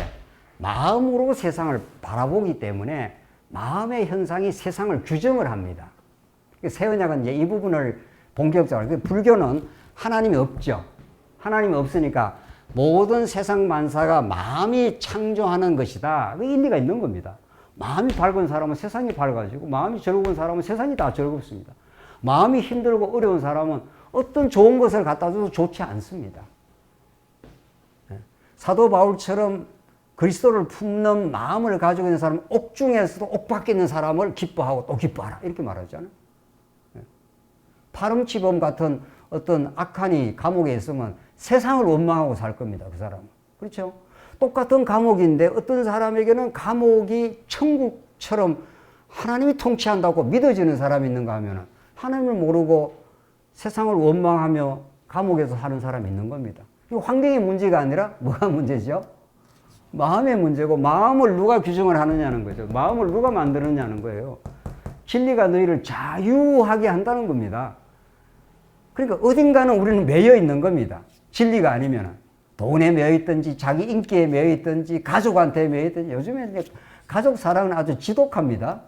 마음으로 세상을 바라보기 때문에 마음의 현상이 세상을 규정을 합니다. 세언약은 이제 이 부분을 본격적으로 불교는 하나님이 없죠. 하나님이 없으니까 모든 세상 만사가 마음이 창조하는 것이다. 그 일리가 있는 겁니다. 마음이 밝은 사람은 세상이 밝아지고 마음이 즐거운 사람은 세상이 다 즐겁습니다. 마음이 힘들고 어려운 사람은 어떤 좋은 것을 갖다 줘도 좋지 않습니다. 사도 바울처럼 그리스도를 품는 마음을 가지고 있는 사람은 옥중에서도 옥 밖에 있는 사람을 기뻐하고 또 기뻐하라 이렇게 말하잖아요. 파름치범 같은 어떤 악한이 감옥에 있으면 세상을 원망하고 살 겁니다. 그 사람은. 그렇죠? 똑같은 감옥인데 어떤 사람에게는 감옥이 천국처럼 하나님이 통치한다고 믿어지는 사람이 있는가 하면 하나님을 모르고 세상을 원망하며 감옥에서 사는 사람이 있는 겁니다. 이 환경의 문제가 아니라 뭐가 문제죠? 마음의 문제고 마음을 누가 규정을 하느냐는 거죠. 마음을 누가 만드느냐는 거예요. 진리가 너희를 자유하게 한다는 겁니다. 그러니까 어딘가는 우리는 매여 있는 겁니다. 진리가 아니면 돈에 매여 있든지 자기 인기에 매여 있든지 가족한테 매여 있든지 요즘에 이제 가족 사랑은 아주 지독합니다.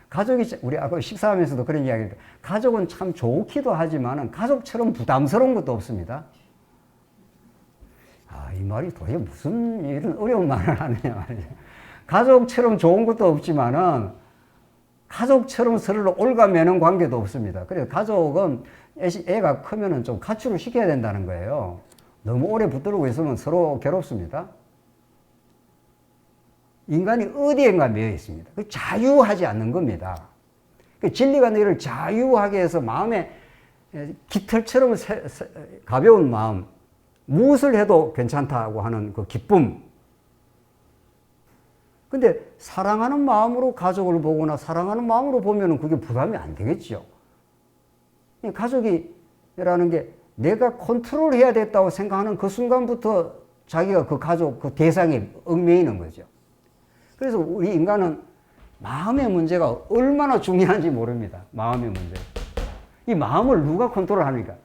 가족이 우리 아까 식사하면서도 그런 이야기를 가족은 참 좋기도 하지만 가족처럼 부담스러운 것도 없습니다. 이 말이 도대체 무슨 이런 어려운 말을 하느냐 말이죠. 가족처럼 좋은 것도 없지만은 가족처럼 서로를 올가매는 관계도 없습니다. 그래서 가족은 애가 크면은 좀 가출을 시켜야 된다는 거예요. 너무 오래 붙들고 있으면 서로 괴롭습니다. 인간이 어디엔가 매여 있습니다. 자유하지 않는 겁니다. 진리가 너희를 자유하게 해서 마음에 깃털처럼 가벼운 마음, 무엇을 해도 괜찮다고 하는 그 기쁨. 근데 사랑하는 마음으로 가족을 보거나 사랑하는 마음으로 보면 그게 부담이 안 되겠죠. 가족이라는 게 내가 컨트롤해야 됐다고 생각하는 그 순간부터 자기가 그 가족, 그 대상에 얽매이는 거죠. 그래서 우리 인간은 마음의 문제가 얼마나 중요한지 모릅니다. 마음의 문제. 이 마음을 누가 컨트롤하니까.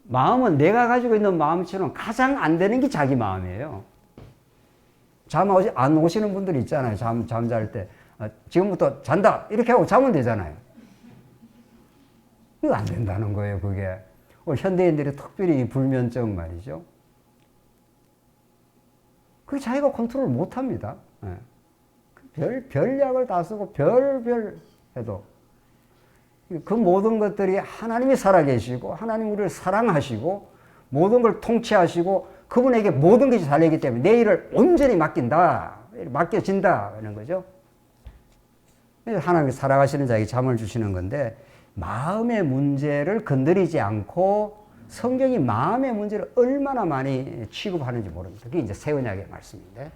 마음은 내가 가지고 있는 마음처럼 가장 안 되는 게 자기 마음이에요. 잠 안 오시는 분들이 있잖아요. 잠잘 때. 지금부터 잔다. 이렇게 하고 자면 되잖아요. 이거 안 된다는 거예요, 그게. 현대인들이 특별히 불면증 말이죠. 그게 자기가 컨트롤 못 합니다. 별 약을 다 쓰고 별별 해도. 그 모든 것들이 하나님이 살아계시고 하나님 우리를 사랑하시고 모든 걸 통치하시고 그분에게 모든 것이 달려있기 때문에 내 일을 온전히 맡겨진다 하는 거죠. 하나님이 살아가시는 자에게 잠을 주시는 건데 마음의 문제를 건드리지 않고 성경이 마음의 문제를 얼마나 많이 취급하는지 모릅니다. 그게 이제 새 언약의 말씀인데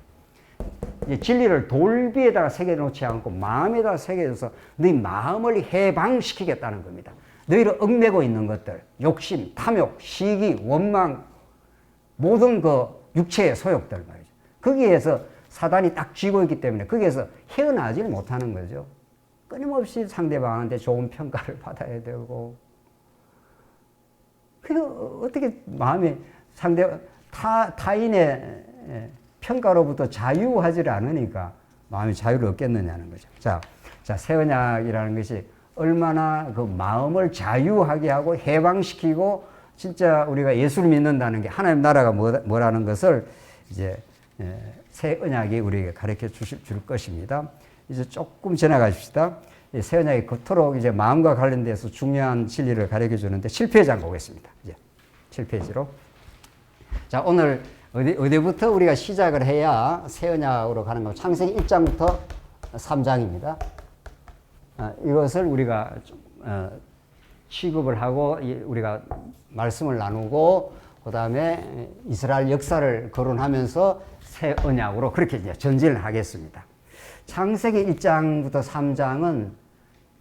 이제 진리를 돌비에다가 새겨놓지 않고 마음에다가 새겨줘서 너희 마음을 해방시키겠다는 겁니다. 너희를 얽매고 있는 것들, 욕심, 탐욕, 시기, 원망, 모든 그 육체의 소욕들 말이죠. 거기에서 사단이 딱 쥐고 있기 때문에 거기에서 헤어나질 못하는 거죠. 끊임없이 상대방한테 좋은 평가를 받아야 되고. 그래서 어떻게 마음이 타인의 평가로부터 자유하지 않으니까 마음이 자유를 얻겠느냐는 거죠. 자, 새 언약이라는 것이 얼마나 그 마음을 자유하게 하고 해방시키고 진짜 우리가 예수를 믿는다는 게 하나님 나라가 뭐라는 것을 이제 새 언약이 우리에게 가르쳐 줄 것입니다. 이제 조금 지나가십시다. 새 언약이 그토록 이제 마음과 관련돼서 중요한 진리를 가르쳐 주는데 7페이지 한번 보겠습니다. 이제 7페이지로. 자, 오늘 어디부터 우리가 시작을 해야 새 언약으로 가는 거? 창세기 1장부터 3장입니다. 이것을 우리가 취급을 하고 우리가 말씀을 나누고 그 다음에 이스라엘 역사를 거론하면서 새 언약으로 그렇게 이제 전진을 하겠습니다. 창세기 1장부터 3장은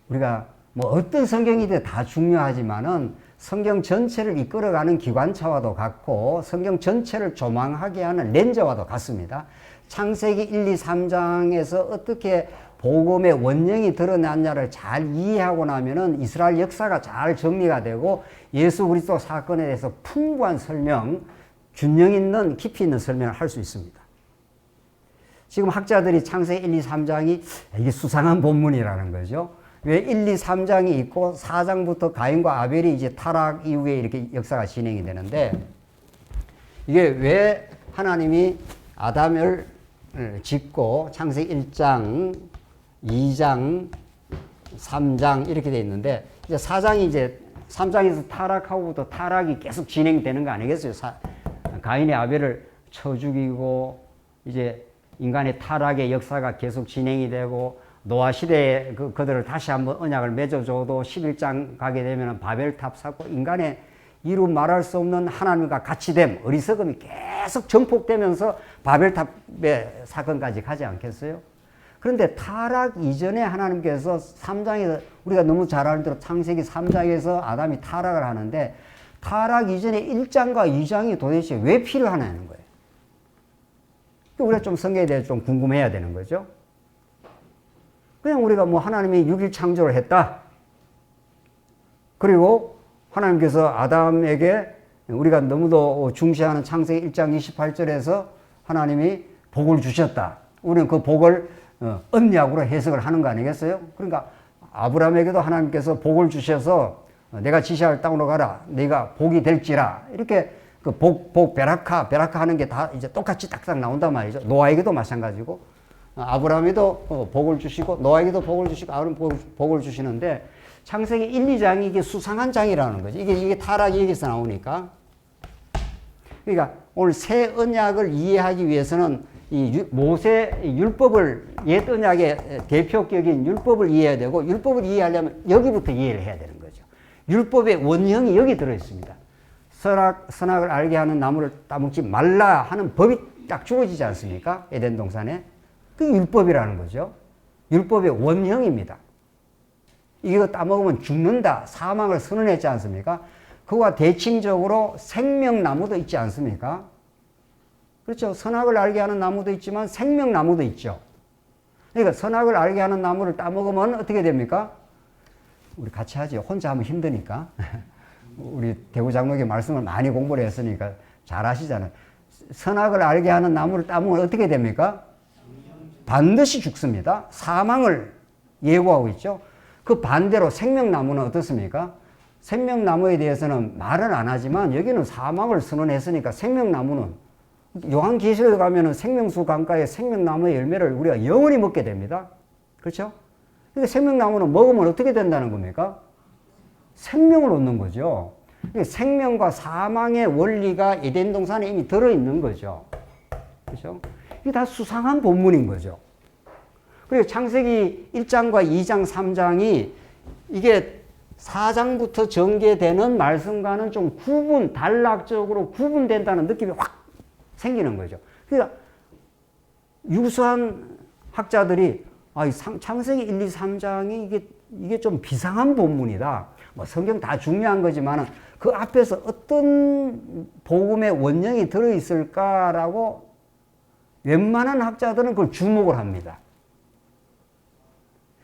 우리가 뭐 어떤 성경이든 다 중요하지만은 성경 전체를 이끌어가는 기관차와도 같고 성경 전체를 조망하게 하는 렌즈와도 같습니다. 창세기 1, 2, 3장에서 어떻게 복음의 원령이 드러났냐를 잘 이해하고 나면은 이스라엘 역사가 잘 정리가 되고 예수 그리스도 사건에 대해서 풍부한 설명, 균형 있는 깊이 있는 설명을 할 수 있습니다. 지금 학자들이 창세기 1, 2, 3장이 이게 수상한 본문이라는 거죠. 왜 1, 2, 3장이 있고 4장부터 가인과 아벨이 이제 타락 이후에 이렇게 역사가 진행이 되는데 이게 왜 하나님이 아담을 짓고 창세기 1장, 2장, 3장 이렇게 돼 있는데 이제 4장이 이제 3장에서 타락하고부터 타락이 계속 진행되는 거 아니겠어요? 가인이 아벨을 쳐 죽이고 이제 인간의 타락의 역사가 계속 진행이 되고 노아 시대에 그들을 다시 한번 언약을 맺어줘도 11장 가게 되면 바벨탑 사고 인간의 이루 말할 수 없는 하나님과 같이됨, 어리석음이 계속 전폭되면서 바벨탑의 사건까지 가지 않겠어요? 그런데 타락 이전에 하나님께서 3장에서 우리가 너무 잘 아는 대로 창세기 3장에서 아담이 타락을 하는데 타락 이전에 1장과 2장이 도대체 왜 필요하냐는 거예요. 우리가 좀 성경에 대해서 좀 궁금해야 되는 거죠. 그냥 우리가 뭐 하나님이 6일 창조를 했다. 그리고 하나님께서 아담에게 우리가 너무도 중시하는 창세기 1장 28절에서 하나님이 복을 주셨다. 우리는 그 복을 언약으로 해석을 하는 거 아니겠어요? 그러니까 아브라함에게도 하나님께서 복을 주셔서 내가 지시할 땅으로 가라. 네가 복이 될지라. 이렇게 그 베라카 하는 게 다 이제 똑같이 딱딱 나온단 말이죠. 노아에게도 마찬가지고. 아브라함에도 복을 주시고 노아에게도 복을 주시고 아브라함 복을 주시는데 창세기 1, 2장이 이게 수상한 장이라는 거죠. 이게 타락이 여기서 나오니까. 그러니까 오늘 새 언약을 이해하기 위해서는 이 모세 율법을 옛 언약의 대표격인 율법을 이해해야 되고 율법을 이해하려면 여기부터 이해를 해야 되는 거죠. 율법의 원형이 여기 들어 있습니다. 선악을 알게 하는 나무를 따먹지 말라 하는 법이 딱 주어지지 않습니까? 에덴 동산에. 그게 율법이라는 거죠. 율법의 원형입니다. 이거 따먹으면 죽는다. 사망을 선언했지 않습니까? 그와 대칭적으로 생명나무도 있지 않습니까? 그렇죠. 선악을 알게 하는 나무도 있지만 생명나무도 있죠. 그러니까 선악을 알게 하는 나무를 따먹으면 어떻게 됩니까? 우리 같이 하죠. 혼자 하면 힘드니까. 우리 대구 장로교 말씀을 많이 공부를 했으니까 잘 아시잖아요. 선악을 알게 하는 나무를 따먹으면 어떻게 됩니까? 반드시 죽습니다. 사망을 예고하고 있죠. 그 반대로 생명나무는 어떻습니까? 생명나무에 대해서는 말은 안 하지만 여기는 사망을 선언했으니까 생명나무는 요한계시록에 가면은 생명수 강가의 생명나무의 열매를 우리가 영원히 먹게 됩니다. 그렇죠? 그러니까 생명나무는 먹으면 어떻게 된다는 겁니까? 생명을 얻는 거죠. 그러니까 생명과 사망의 원리가 에덴 동산에 이미 들어있는 거죠. 그렇죠? 이게 다 수상한 본문인 거죠. 그리고 창세기 1장과 2장, 3장이 이게 4장부터 전개되는 말씀과는 좀 단락적으로 구분된다는 느낌이 확 생기는 거죠. 그러니까 유수한 학자들이 창세기 1, 2, 3장이 이게 좀 비상한 본문이다. 뭐 성경 다 중요한 거지만은 그 앞에서 어떤 복음의 원령이 들어있을까라고 웬만한 학자들은 그걸 주목을 합니다.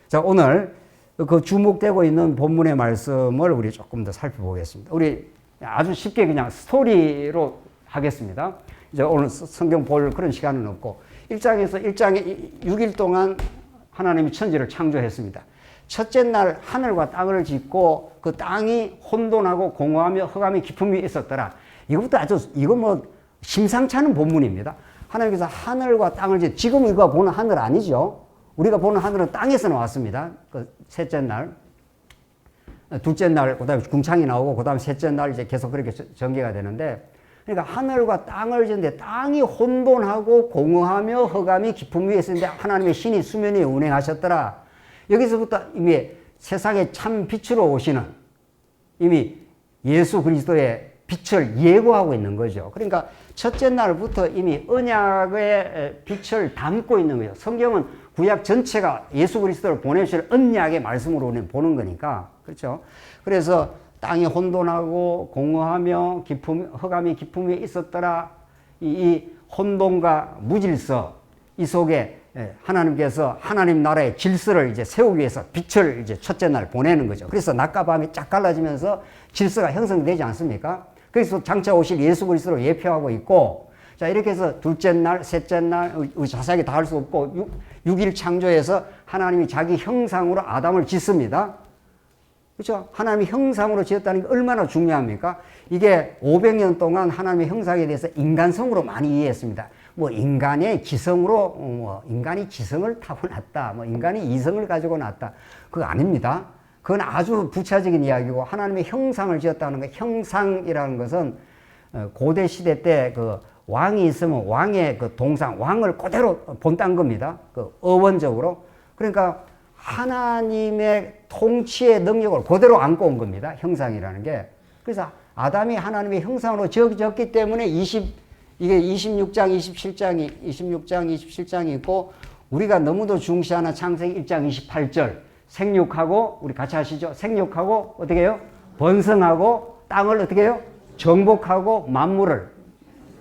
자, 오늘 그 주목되고 있는 본문의 말씀을 우리 조금 더 살펴보겠습니다. 우리 아주 쉽게 그냥 스토리로 하겠습니다. 이제 오늘 성경 볼 그런 시간은 없고 1장에 6일 동안 하나님이 천지를 창조했습니다. 첫째 날 하늘과 땅을 짓고 그 땅이 혼돈하고 공허하며 흑암의 깊음이 있었더라. 이거 뭐 심상치 않은 본문입니다. 하나님께서 하늘과 땅을 지금 우리가 보는 하늘 아니죠. 우리가 보는 하늘은 땅에서 나왔습니다. 그 셋째 날, 둘째 날, 그 다음에 궁창이 나오고, 그 다음에 셋째 날 이제 계속 그렇게 전개가 되는데, 그러니까 하늘과 땅을 지었는데 땅이 혼돈하고 공허하며 흑암이 깊음 위에 있었는데 하나님의 신이 수면 위에 운행하셨더라. 여기서부터 이미 세상의 참 빛으로 오시는 이미 예수 그리스도의 빛을 예고하고 있는 거죠. 그러니까 첫째 날부터 이미 언약의 빛을 담고 있는 거예요. 성경은 구약 전체가 예수 그리스도를 보내실 언약의 말씀으로 우리는 보는 거니까. 그렇죠? 그래서 땅이 혼돈하고 공허하며 흑암이 깊음 위에 있었더라. 이 혼돈과 무질서, 이 속에 하나님께서 하나님 나라의 질서를 이제 세우기 위해서 빛을 이제 첫째 날 보내는 거죠. 그래서 낮과 밤이 쫙 갈라지면서 질서가 형성되지 않습니까? 그래서 장차 오실 예수 그리스도를 예표하고 있고, 자, 이렇게 해서 둘째 날, 셋째 날, 자세하게 다 할 수 없고, 6일 창조에서 하나님이 자기 형상으로 아담을 짓습니다. 그렇죠? 하나님의 형상으로 지었다는 게 얼마나 중요합니까? 이게 500년 동안 하나님의 형상에 대해서 인간성으로 많이 이해했습니다. 뭐 인간의 기성으로 인간이 기성을 타고났다. 뭐 인간이 이성을 가지고 났다. 그거 아닙니다. 그건 아주 부차적인 이야기고 하나님의 형상을 지었다는 거. 형상이라는 것은 고대 시대 때 그 왕이 있으면 왕의 그 동상, 왕을 그대로 본딴 겁니다. 그 어원적으로. 그러니까 하나님의 통치의 능력을 그대로 안고 온 겁니다. 형상이라는 게. 그래서 아담이 하나님의 형상으로 지어졌기 때문에 이게 26장, 27장이 있고, 우리가 너무도 중시하는 창세기 1장 28절. 생육하고, 우리 같이 하시죠. 생육하고, 어떻게 해요? 번성하고, 땅을 어떻게 해요? 정복하고, 만물을,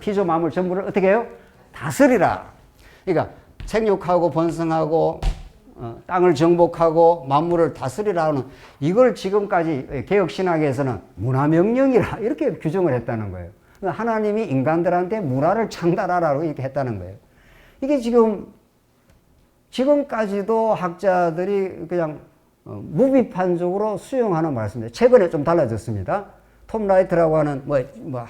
피조 만물 전부를 어떻게 해요? 다스리라. 그러니까, 생육하고, 번성하고, 땅을 정복하고 만물을 다스리라는 이걸 지금까지 개혁신학에서는 문화명령이라 이렇게 규정을 했다는 거예요. 하나님이 인간들한테 문화를 창달하라고 이렇게 했다는 거예요. 이게 지금까지도 학자들이 그냥 무비판적으로 수용하는 말씀입니다. 최근에 좀 달라졌습니다. 톰 라이트라고 하는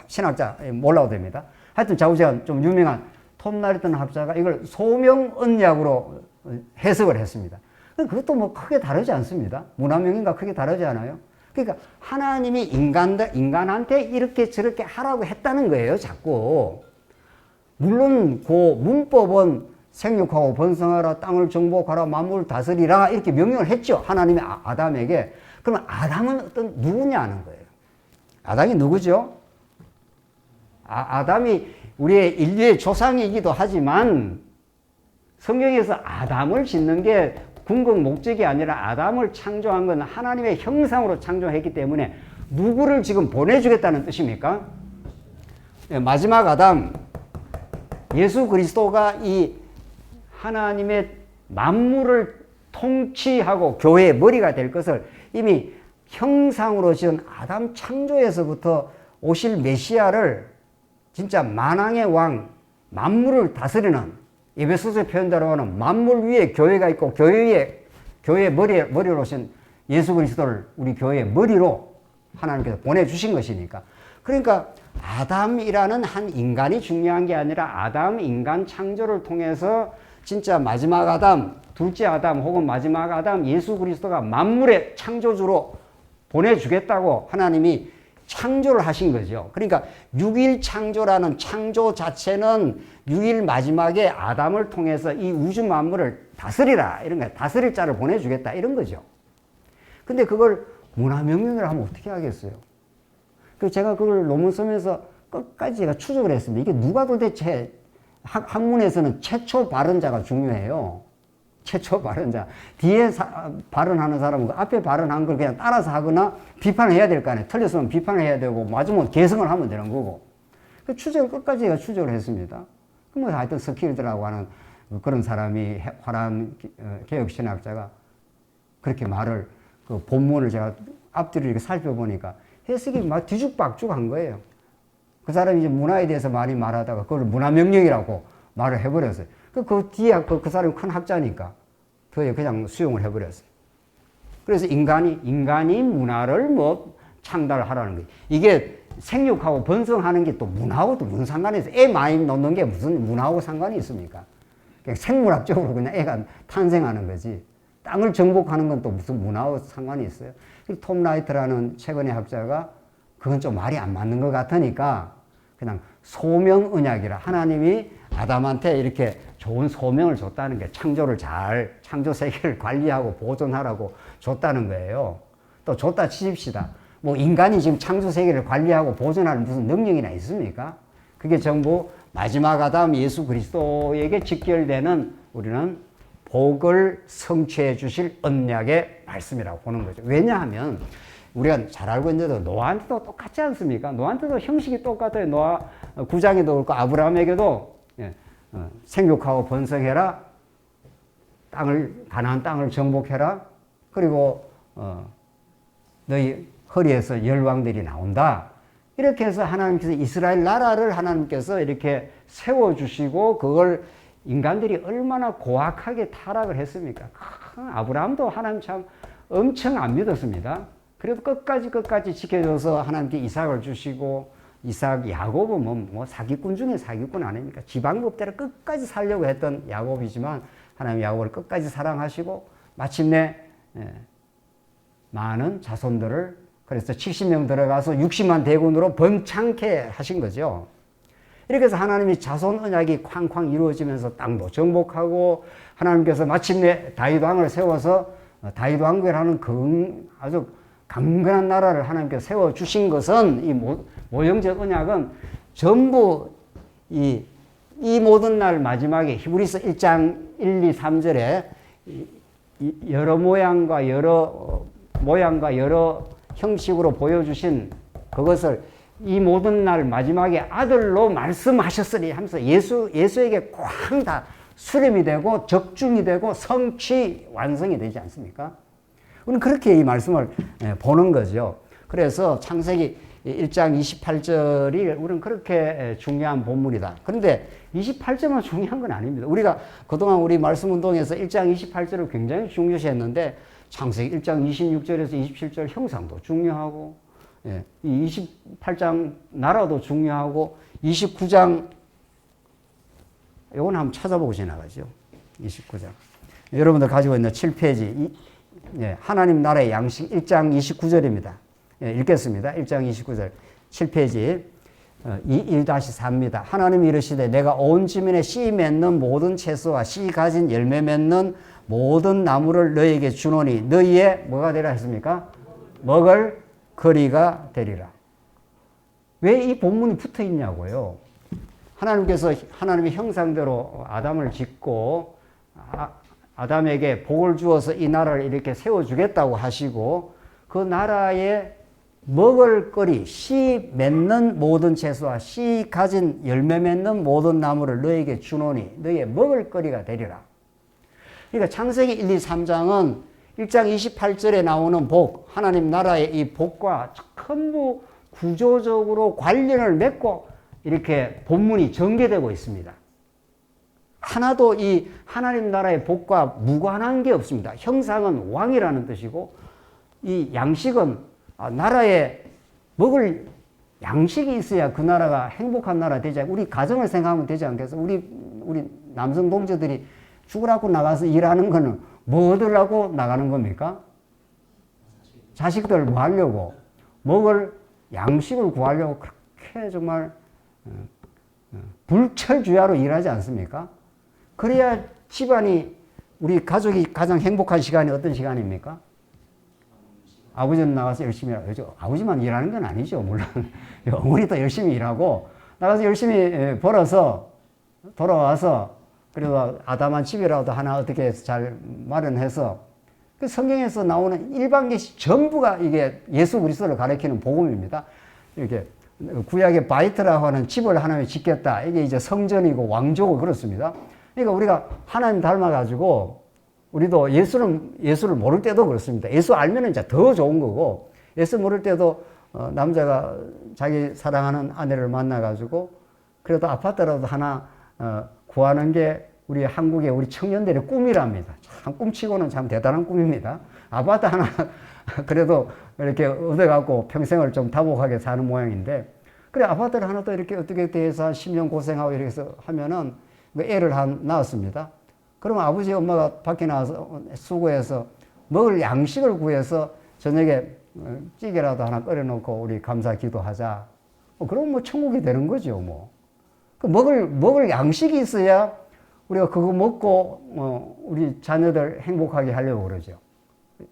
신학자 몰라도 됩니다. 하여튼 좌우지간 좀 유명한 톰 라이트라는 학자가 이걸 소명 언약으로 해석을 했습니다. 그것도 뭐 크게 다르지 않습니다. 문화명인과 크게 다르지 않아요. 그러니까 하나님이 인간한테 이렇게 저렇게 하라고 했다는 거예요, 자꾸. 물론 그 문법은 생육하고 번성하라, 땅을 정복하라, 만물을 다스리라 이렇게 명령을 했죠. 하나님이 아담에게. 그러면 아담은 누구냐는 거예요. 아담이 누구죠? 아담이 우리의 인류의 조상이기도 하지만 성경에서 아담을 짓는 게 궁극 목적이 아니라 아담을 창조한 건 하나님의 형상으로 창조했기 때문에 누구를 지금 보내주겠다는 뜻입니까? 마지막 아담, 예수 그리스도가 이 하나님의 만물을 통치하고 교회의 머리가 될 것을 이미 형상으로 지은 아담 창조에서부터 오실 메시아를 진짜 만왕의 왕, 만물을 다스리는 에베소서의 표현대로는 만물 위에 교회가 있고 교회의 머리로 오신 예수 그리스도를 우리 교회의 머리로 하나님께서 보내주신 것이니까. 그러니까 아담이라는 한 인간이 중요한 게 아니라 아담 인간 창조를 통해서 진짜 마지막 아담, 둘째 아담 혹은 마지막 아담 예수 그리스도가 만물의 창조주로 보내주겠다고 하나님이 창조를 하신 거죠. 그러니까 6일 창조라는 창조 자체는 6일 마지막에 아담을 통해서 이 우주 만물을 다스리라 이런 거예요. 다스릴 자를 보내주겠다 이런 거죠. 근데 그걸 문화명령을 하면 어떻게 하겠어요? 그래서 제가 그걸 논문 쓰면서 끝까지 제가 추적을 했습니다. 이게 누가 도대체 학문에서는 최초 발언자가 중요해요. 최초 발언자. 뒤에 발언하는 사람은 앞에 발언한 걸 그냥 따라서 하거나 비판을 해야 될 거 아니에요. 틀렸으면 비판을 해야 되고 맞으면 개성을 하면 되는 거고. 그 추적을 끝까지 제가 추적을 했습니다. 뭐 하여튼 스킬드라고 하는 그런 사람이 화람 개혁신학자가 그렇게 말을 그 본문을 제가 앞뒤를 이렇게 살펴보니까 해석이 막 뒤죽박죽한 거예요. 그 사람이 이제 문화에 대해서 많이 말하다가 그걸 문화명령이라고 말을 해버렸어요. 그 뒤에 그 사람이 큰 학자니까 그냥 수용을 해버렸어요. 그래서 인간이 문화를 뭐 창달하라는 거예요. 이게 생육하고 번성하는 게 또 문화하고도 무슨 상관이 있어요? 애 많이 놓는 게 무슨 문화하고 상관이 있습니까? 그냥 생물학적으로 그냥 애가 탄생하는 거지. 땅을 정복하는 건 또 무슨 문화하고 상관이 있어요? 톰 라이트라는 최근의 학자가 그건 좀 말이 안 맞는 것 같으니까 그냥 소명 언약이라 하나님이 아담한테 이렇게 좋은 소명을 줬다는 게 창조를 잘 창조 세계를 관리하고 보존하라고 줬다는 거예요. 또 줬다 치십시다. 뭐 인간이 지금 창조 세계를 관리하고 보존하는 무슨 능력이나 있습니까? 그게 전부 마지막 아담 예수 그리스도에게 직결되는 우리는 복을 성취해 주실 언약의 말씀이라고 보는 거죠. 왜냐하면 우리가 잘 알고 있는데도 노아한테도 똑같지 않습니까? 노아한테도 형식이 똑같아요. 노아 9장에도 그렇고 아브라함에게도 생육하고 번성해라. 가나안 땅을 정복해라. 그리고 너희 허리에서 열왕들이 나온다. 이렇게 해서 하나님께서 이스라엘 나라를 하나님께서 이렇게 세워주시고 그걸 인간들이 얼마나 고악하게 타락을 했습니까? 아브라함도 하나님 참 엄청 안 믿었습니다. 그래도 끝까지 지켜줘서 하나님께 이삭을 주시고 이삭, 야곱은 뭐 사기꾼 중에 사기꾼 아닙니까? 지방법대로 끝까지 살려고 했던 야곱이지만 하나님 야곱을 끝까지 사랑하시고 마침내 많은 자손들을 그래서 70명 들어가서 60만 대군으로 번창케 하신 거죠. 이렇게 해서 하나님이 자손 언약이 쾅쾅 이루어지면서 땅도 정복하고 하나님께서 마침내 다윗 왕을 세워서 다윗 왕국이라는 아주 강건한 나라를 하나님께서 세워주신 것은 이 모형적 언약은 전부 이 모든 날 마지막에 히브리서 1장 1, 2, 3절에 여러 모양과 여러 형식으로 보여주신 그것을 이 모든 날 마지막에 아들로 말씀하셨으니 하면서 예수에게 꽝 다 수렴이 되고 적중이 되고 성취 완성이 되지 않습니까? 우리는 그렇게 이 말씀을 보는 거죠. 그래서 창세기 1장 28절이 우리는 그렇게 중요한 본문이다. 그런데 28절만 중요한 건 아닙니다. 우리가 그동안 우리 말씀 운동에서 1장 28절을 굉장히 중요시했는데 창세기 1장 26절에서 27절 형상도 중요하고 이 28장 나라도 중요하고 29장 이건 한번 찾아보고 지나가죠. 29장. 여러분들 가지고 있는 7페이지 하나님 나라의 양식 1장 29절입니다. 읽겠습니다. 1장 29절 7페이지 1-4입니다. 하나님이 이르시되 내가 온 지면에 씨 맺는 모든 채소와 씨 가진 열매 맺는 모든 나무를 너희에게 주노니 너희의 뭐가 되라 했습니까? 먹을 거리가 되리라. 왜 이 본문이 붙어 있냐고요. 하나님께서 하나님의 형상대로 아담을 짓고 아담에게 복을 주어서 이 나라를 이렇게 세워주겠다고 하시고 그 나라에 먹을 거리, 씨 맺는 모든 채소와 씨 가진 열매 맺는 모든 나무를 너에게 주노니 너희의 먹을 거리가 되리라. 그러니까 창세기 1, 2, 3장은 1장 28절에 나오는 복, 하나님 나라의 이 복과 전부 구조적으로 관련을 맺고 이렇게 본문이 전개되고 있습니다. 하나도 이 하나님 나라의 복과 무관한 게 없습니다. 형상은 왕이라는 뜻이고 이 양식은 나라에 먹을 양식이 있어야 그 나라가 행복한 나라 되지 않고 우리 가정을 생각하면 되지 않겠어? 우리 남성 동지들이 죽으라고 나가서 일하는 거는 뭐 얻으려고 나가는 겁니까? 자식들 뭐 하려고? 먹을 양식을 구하려고 그렇게 정말 불철주야로 일하지 않습니까? 그래야 집안이 우리 가족이 가장 행복한 시간이 어떤 시간입니까? 아버지는 나가서 열심히 일하고 아버지만 일하는 건 아니죠. 물론 어머니도 열심히 일하고 나가서 열심히 벌어서 돌아와서 그래도 아담한 집이라도 하나 어떻게 해서 잘 마련해서 그 성경에서 나오는 일반계시 전부가 이게 예수 그리스도를 가리키는 복음입니다. 이렇게 구약의 바이트라고 하는 집을 하나님이 짓겠다. 이게 이제 성전이고 왕조고 그렇습니다. 그러니까 우리가 하나님 닮아가지고 우리도 예수를 모를 때도 그렇습니다. 예수 알면은 이제 더 좋은 거고 예수 모를 때도 남자가 자기 사랑하는 아내를 만나가지고 그래도 아파트라도 하나 구하는 게 우리 한국의 우리 청년들의 꿈이랍니다. 참 꿈치고는 참 대단한 꿈입니다. 아파트 하나 그래도 이렇게 얻어갖고 평생을 좀 다복하게 사는 모양인데 그래 아파트를 하나 또 이렇게 어떻게 돼서 한 10년 고생하고 이렇게 해서 하면은 애를 낳았습니다. 그러면 아버지 엄마가 밖에 나와서 수고해서 먹을 양식을 구해서 저녁에 찌개라도 하나 끓여놓고 우리 감사 기도하자. 그럼 뭐 천국이 되는 거죠, 뭐. 그 먹을 양식이 있어야 우리가 그거 먹고, 우리 자녀들 행복하게 하려고 그러죠.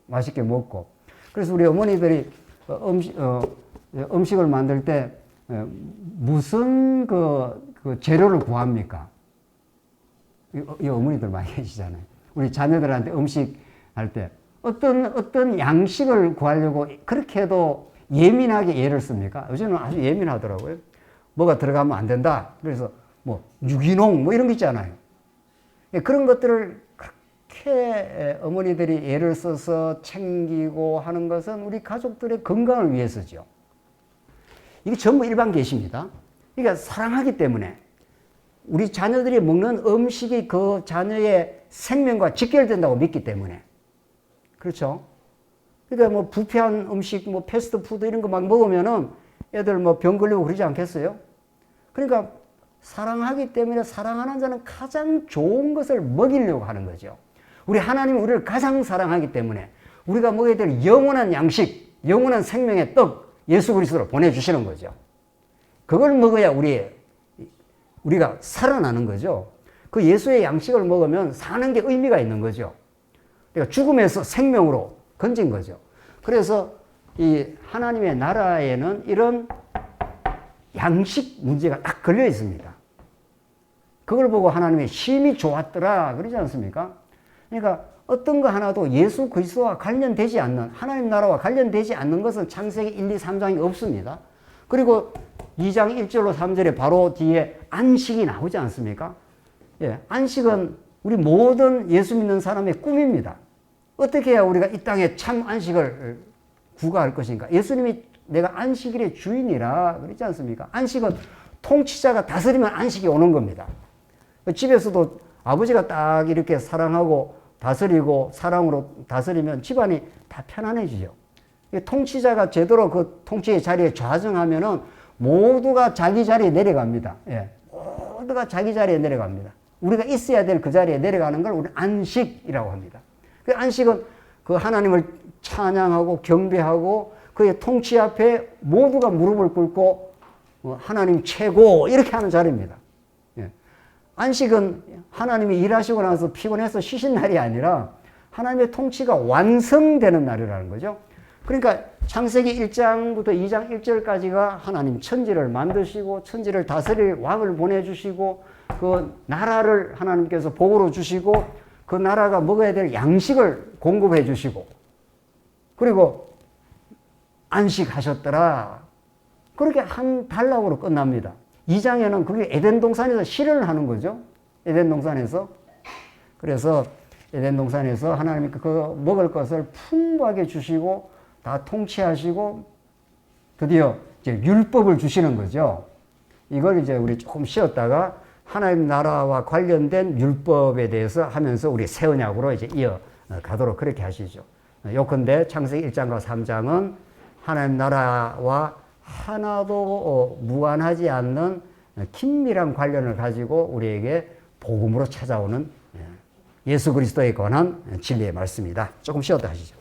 맛있게 먹고. 그래서 우리 어머니들이 음식을 만들 때 무슨 그 재료를 구합니까? 이 어머니들 많이 계시잖아요. 우리 자녀들한테 음식 할 때 어떤 양식을 구하려고 그렇게 해도 예민하게 예를 씁니까? 요즘은 아주 예민하더라고요. 뭐가 들어가면 안 된다. 그래서 뭐 유기농 뭐 이런 거 있잖아요. 그런 것들을 그렇게 어머니들이 예를 써서 챙기고 하는 것은 우리 가족들의 건강을 위해서죠. 이게 전부 일반 계시입니다. 그러니까 사랑하기 때문에 우리 자녀들이 먹는 음식이 그 자녀의 생명과 직결된다고 믿기 때문에. 그렇죠? 그러니까 뭐 부패한 음식, 뭐 패스트푸드 이런 거 막 먹으면은 애들 뭐 병 걸리고 그러지 않겠어요? 그러니까 사랑하기 때문에 사랑하는 자는 가장 좋은 것을 먹이려고 하는 거죠. 우리 하나님은 우리를 가장 사랑하기 때문에 우리가 먹어야 될 영원한 양식, 영원한 생명의 떡, 예수 그리스도를 보내주시는 거죠. 그걸 먹어야 우리가 살아나는 거죠. 그 예수의 양식을 먹으면 사는 게 의미가 있는 거죠. 그러니까 죽음에서 생명으로 건진 거죠. 그래서 이 하나님의 나라에는 이런 양식 문제가 딱 걸려 있습니다. 그걸 보고 하나님의 힘이 좋았더라 그러지 않습니까? 그러니까 어떤 거 하나도 예수 그리스도와 관련되지 않는, 하나님 나라와 관련되지 않는 것은 창세기 1, 2, 3장이 없습니다. 그리고 2장 1절로 3절에 바로 뒤에 안식이 나오지 않습니까? 예, 안식은 우리 모든 예수 믿는 사람의 꿈입니다. 어떻게 해야 우리가 이 땅에 참 안식을 구가할 것인가? 예수님이 내가 안식일의 주인이라 그러지 않습니까? 안식은 통치자가 다스리면 안식이 오는 겁니다. 집에서도 아버지가 딱 이렇게 사랑하고 다스리고 사랑으로 다스리면 집안이 다 편안해지죠. 통치자가 제대로 그 통치의 자리에 좌정하면은 모두가 자기 자리에 내려갑니다. 예. 모두가 자기 자리에 내려갑니다. 우리가 있어야 될 그 자리에 내려가는 걸 우리는 안식이라고 합니다. 그 안식은 그 하나님을 찬양하고 경배하고 그의 통치 앞에 모두가 무릎을 꿇고 하나님 최고 이렇게 하는 자리입니다. 예. 안식은 하나님이 일하시고 나서 피곤해서 쉬신 날이 아니라 하나님의 통치가 완성되는 날이라는 거죠. 그러니까 창세기 1장부터 2장 1절까지가 하나님 천지를 만드시고 천지를 다스릴 왕을 보내주시고 그 나라를 하나님께서 복으로 주시고 그 나라가 먹어야 될 양식을 공급해 주시고 그리고 안식하셨더라. 그렇게 한 단락으로 끝납니다. 2장에는 그게 에덴 동산에서 실현을 하는 거죠. 에덴 동산에서. 그래서 에덴 동산에서 하나님이 그 먹을 것을 풍부하게 주시고 다 통치하시고 드디어 이제 율법을 주시는 거죠. 이걸 이제 우리 조금 쉬었다가 하나님 나라와 관련된 율법에 대해서 하면서 우리 새 언약으로 이제 이어 가도록 그렇게 하시죠. 요컨대 창세기 1장과 3장은 하나님 나라와 하나도 무관하지 않는 긴밀한 관련을 가지고 우리에게 복음으로 찾아오는 예수 그리스도에 관한 진리의 말씀이다. 조금 쉬었다 하시죠.